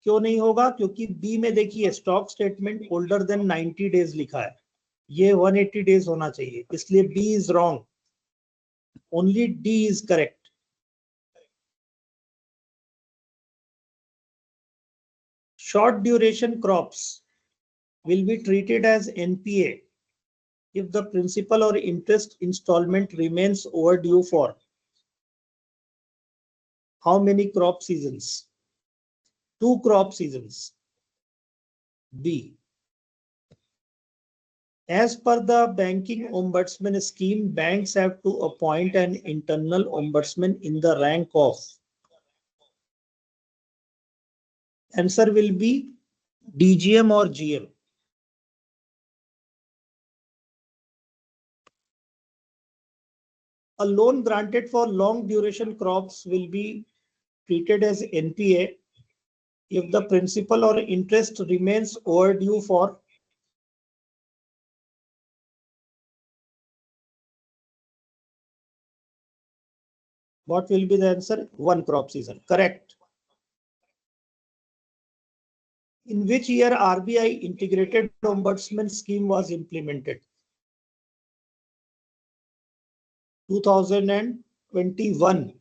क्यों नहीं होगा? क्योंकि B में देखिए stock statement older than 90 days लिखा है, ये 180 डेज होना चाहिए, इसलिए B is wrong, only D is correct. Short duration crops will be treated as NPA if the principal or interest installment remains overdue for how many crop seasons? 2 crop seasons. B. As per the banking ombudsman scheme, banks have to appoint an internal ombudsman in the rank of. Answer will be DGM or GM. A loan granted for long duration crops will be treated as NPA if the principal or interest remains overdue for what will be the answer? 1 crop season. Correct. In which year RBI integrated ombudsman scheme was implemented? 2021.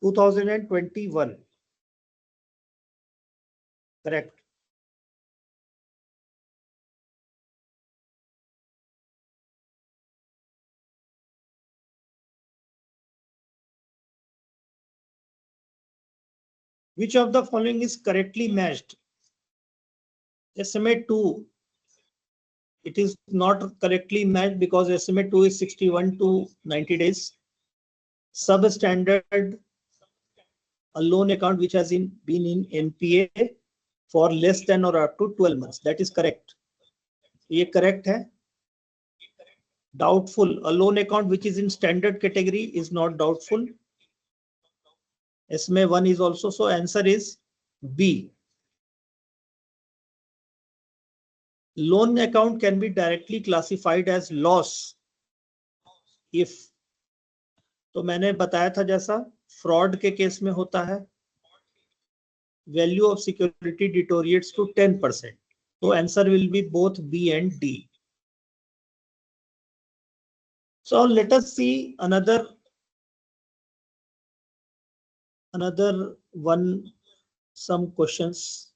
2021. Correct. Which of the following is correctly matched? SMA 2, it is not correctly matched because SMA 2 is 61 to 90 days. Substandard, a loan account which has been in NPA for less than or up to 12 months. That is correct. ये correct है. Doubtful, a loan account which is in standard category is not doubtful. SMA 1 is also, so answer is B. Loan account can be directly classified as loss if, तो मैंने बताया था जैसा fraud के case में होता है, value of security deteriorates to 10%. तो answer will be both B and D. So let us see another one, some questions.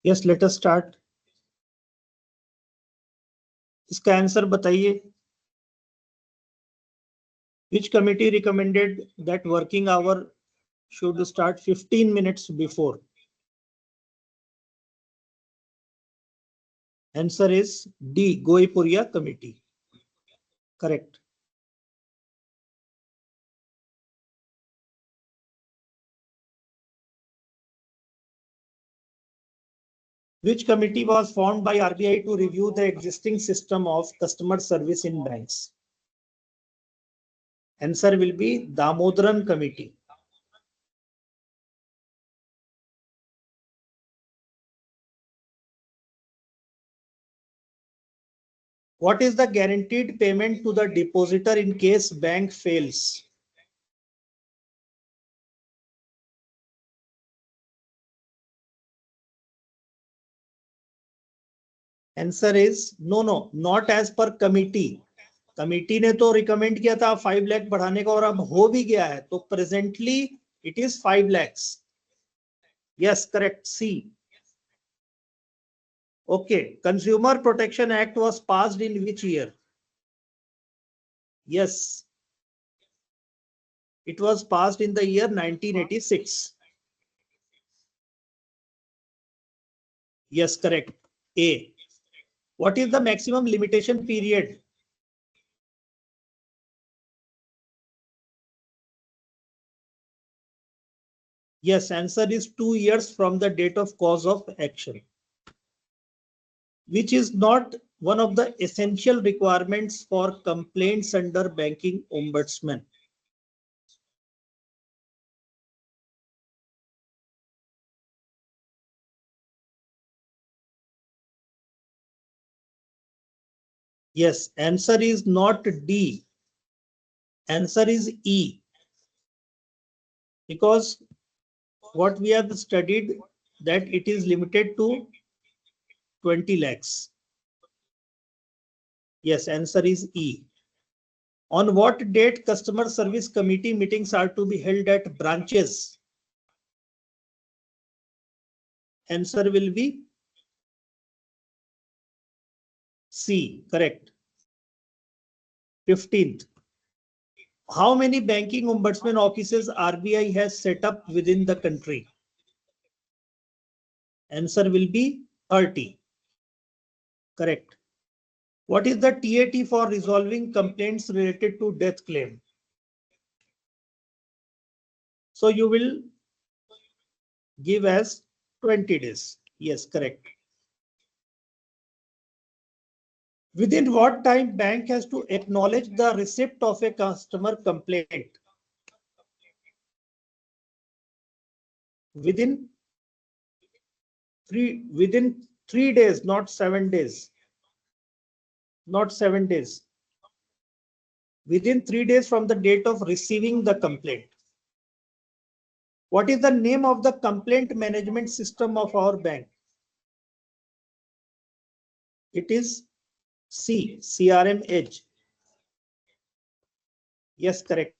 Yes, let us start. इसका आंसर बताइए. Which committee recommended that working hour should start 15 minutes before? Answer is D, Goipuria committee. Correct. Which committee was formed by RBI to review the existing system of customer service in banks? Answer will be Damodaran committee. What is the guaranteed payment to the depositor in case bank fails? Answer is no, not as per committee. Committee ने तो recommend किया था 5 लाख बढ़ाने का और अब हो भी गया है, तो presently it is 5 lakhs. Yes, correct. C. Okay. Consumer Protection Act was passed in which year? Yes. It was passed in the year 1986. Yes, correct. A. What is the maximum limitation period? Yes, answer is 2 years from the date of cause of action. Which is not one of the essential requirements for complaints under banking ombudsman? Yes, answer is not D. Answer is E. Because what we have studied that it is limited to 20 lakhs. Yes, answer is E. On what date customer service committee meetings are to be held at branches? Answer will be C, correct. 15th. How many banking ombudsman offices RBI has set up within the country? Answer will be 30. Correct. What is the TAT for resolving complaints related to death claim? So you will give as 20 days. Yes, correct. Within what time bank has to acknowledge the receipt of a customer complaint? Within 3 days, not 7 days. Not 7 days. Within 3 days from the date of receiving the complaint. What is the name of the complaint management system of our bank? It is C, CRM Edge. Yes, correct.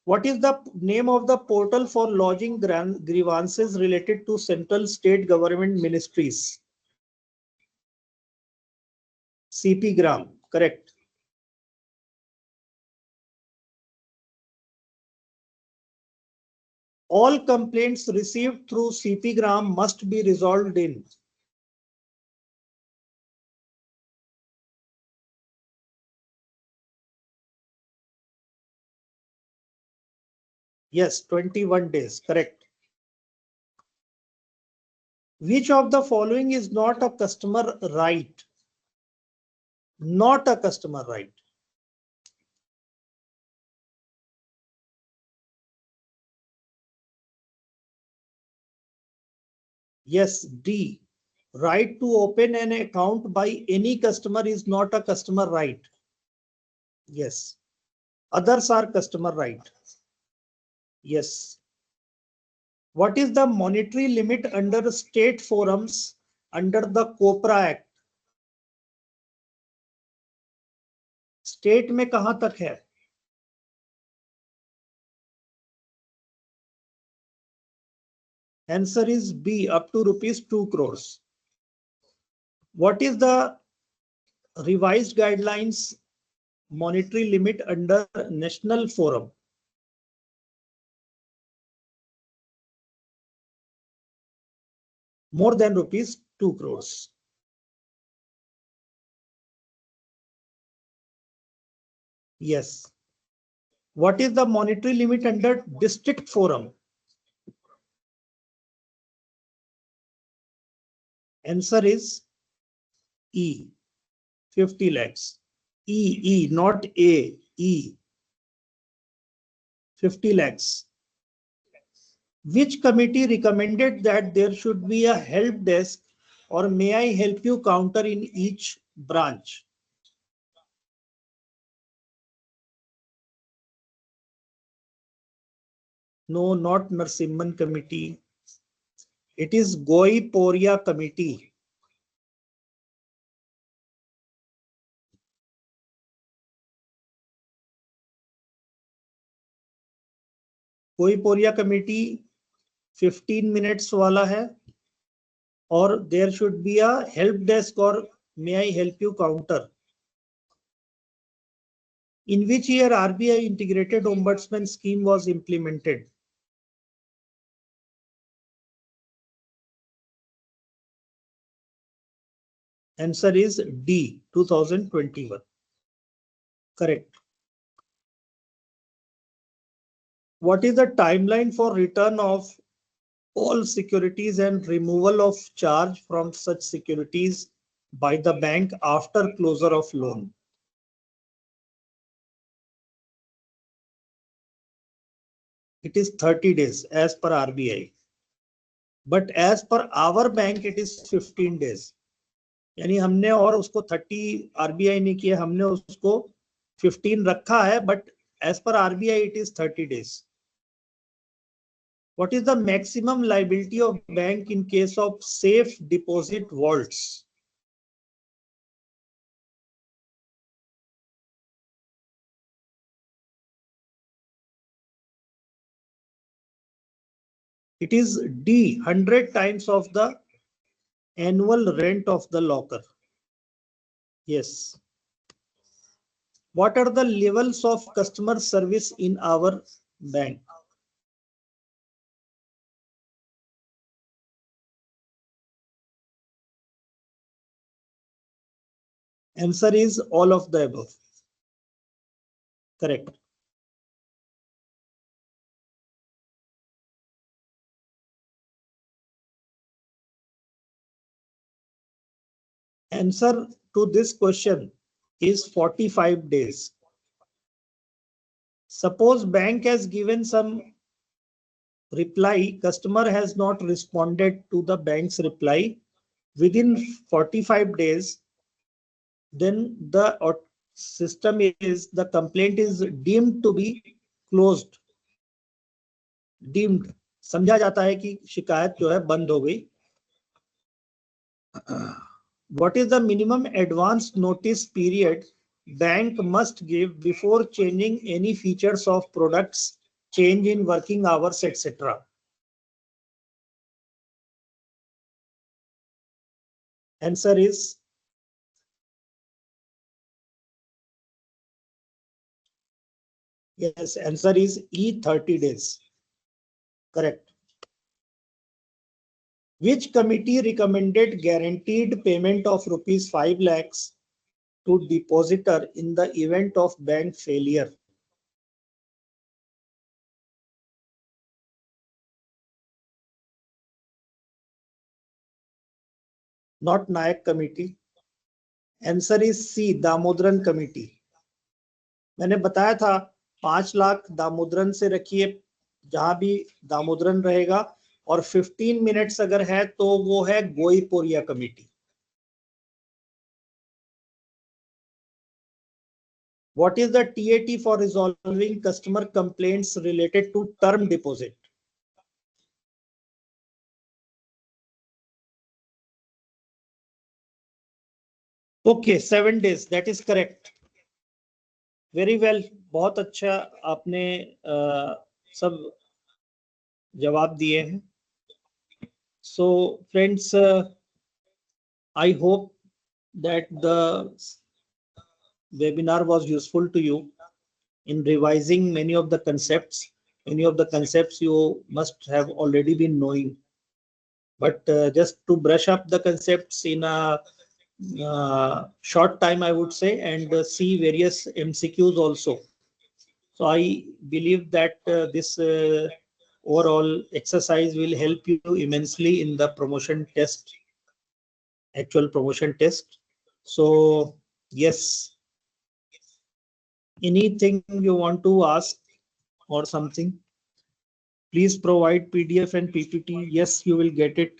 What is the name of the portal for lodging grievances related to central state government ministries? CP Gram, correct. All complaints received through CP Gram must be resolved in. Yes, 21 days, correct. Which of the following is not a customer right? Not a customer right. Yes, D. Right to open an account by any customer is not a customer right. Yes. Others are customer right. Yes. What is the monetary limit under state forums under the COPRA Act? State में कहां तक है? Answer is B, up to rupees 2 crores. What is the revised guidelines monetary limit under national forum? More than rupees 2 crores. Yes. What is the monetary limit under district forum? Answer is E, 50 lakhs. E, not A, E, 50 lakhs. Which committee recommended that there should be a help desk or may I help you counter in each branch? No, not Narsimhan committee. It is Goi Poria committee. Goi Poria committee 15 minutes वाला है और there should be a help desk or may I help you counter. In which year RBI integrated ombudsman scheme was implemented? Answer is D, 2021. Correct. What is the timeline for return of all securities and removal of charge from such securities by the bank after closure of loan? It is 30 days as per RBI. But as per our bank, it is 15 days. यानी हमने और उसको 30 RBI ने किया, हमने उसको 15 रखा है, but as per RBI, it is 30 days. What is the maximum liability of bank in case of safe deposit vaults? It is D, 100 times of the annual rent of the locker. Yes. What are the levels of customer service in our bank? Answer is all of the above. Correct. Answer to this question is 45 days. Suppose bank has given some reply, customer has not responded to the bank's reply within 45 days, then the system is, the complaint is deemed to be closed. Deemed समझा जाता है कि शिकायत जो है बंद हो गई. What is the minimum advance notice period bank must give before changing any features of products, change in working hours, etc.? Answer is yes. Answer is E, 30 days. Correct. Which committee recommended guaranteed payment of rupees 5 lakhs to depositor in the event of bank failure? Not Nayak committee. Answer is C, Damodaran committee. मैंने बताया था 5 लाख दामोदरन से रखिए, जहां भी दामोदरन रहेगा, और 15 minutes अगर है तो वो है Goiporia committee. What is the TAT for resolving customer complaints related to term deposit? Okay, 7 days. That is correct. Very well. बहुत अच्छा आपने सब जवाब दिए हैं. So friends, I hope that the webinar was useful to you in revising many of the concepts. Many of the concepts you must have already been knowing, but just to brush up the concepts in a short time, I would say, and see various MCQs also. So I believe that this overall exercise will help you immensely in the promotion test, actual promotion test. So yes, anything you want to ask or something, please provide PDF and PPT. Yes, you will get it.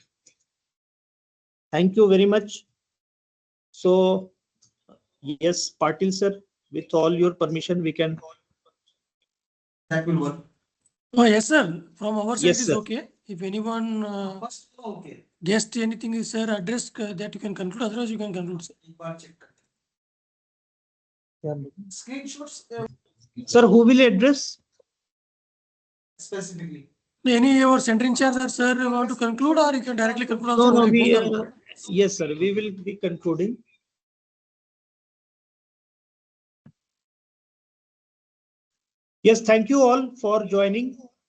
Thank you very much. So yes, Patil sir, with all your permission, we can. That will work. Oh, yes, sir. From our side Yes, is sir. okay. If anyone Okay. guessed anything is sir address that you can conclude. Otherwise, you can conclude. Sir. एक बार check करते हैं. Screenshots Sir, who will address? specifically. Any your center in charge or sir want to conclude, or you can directly conclude No, also. no, like we. both are- Yes, sir. We will be concluding. Yes, thank you all for joining.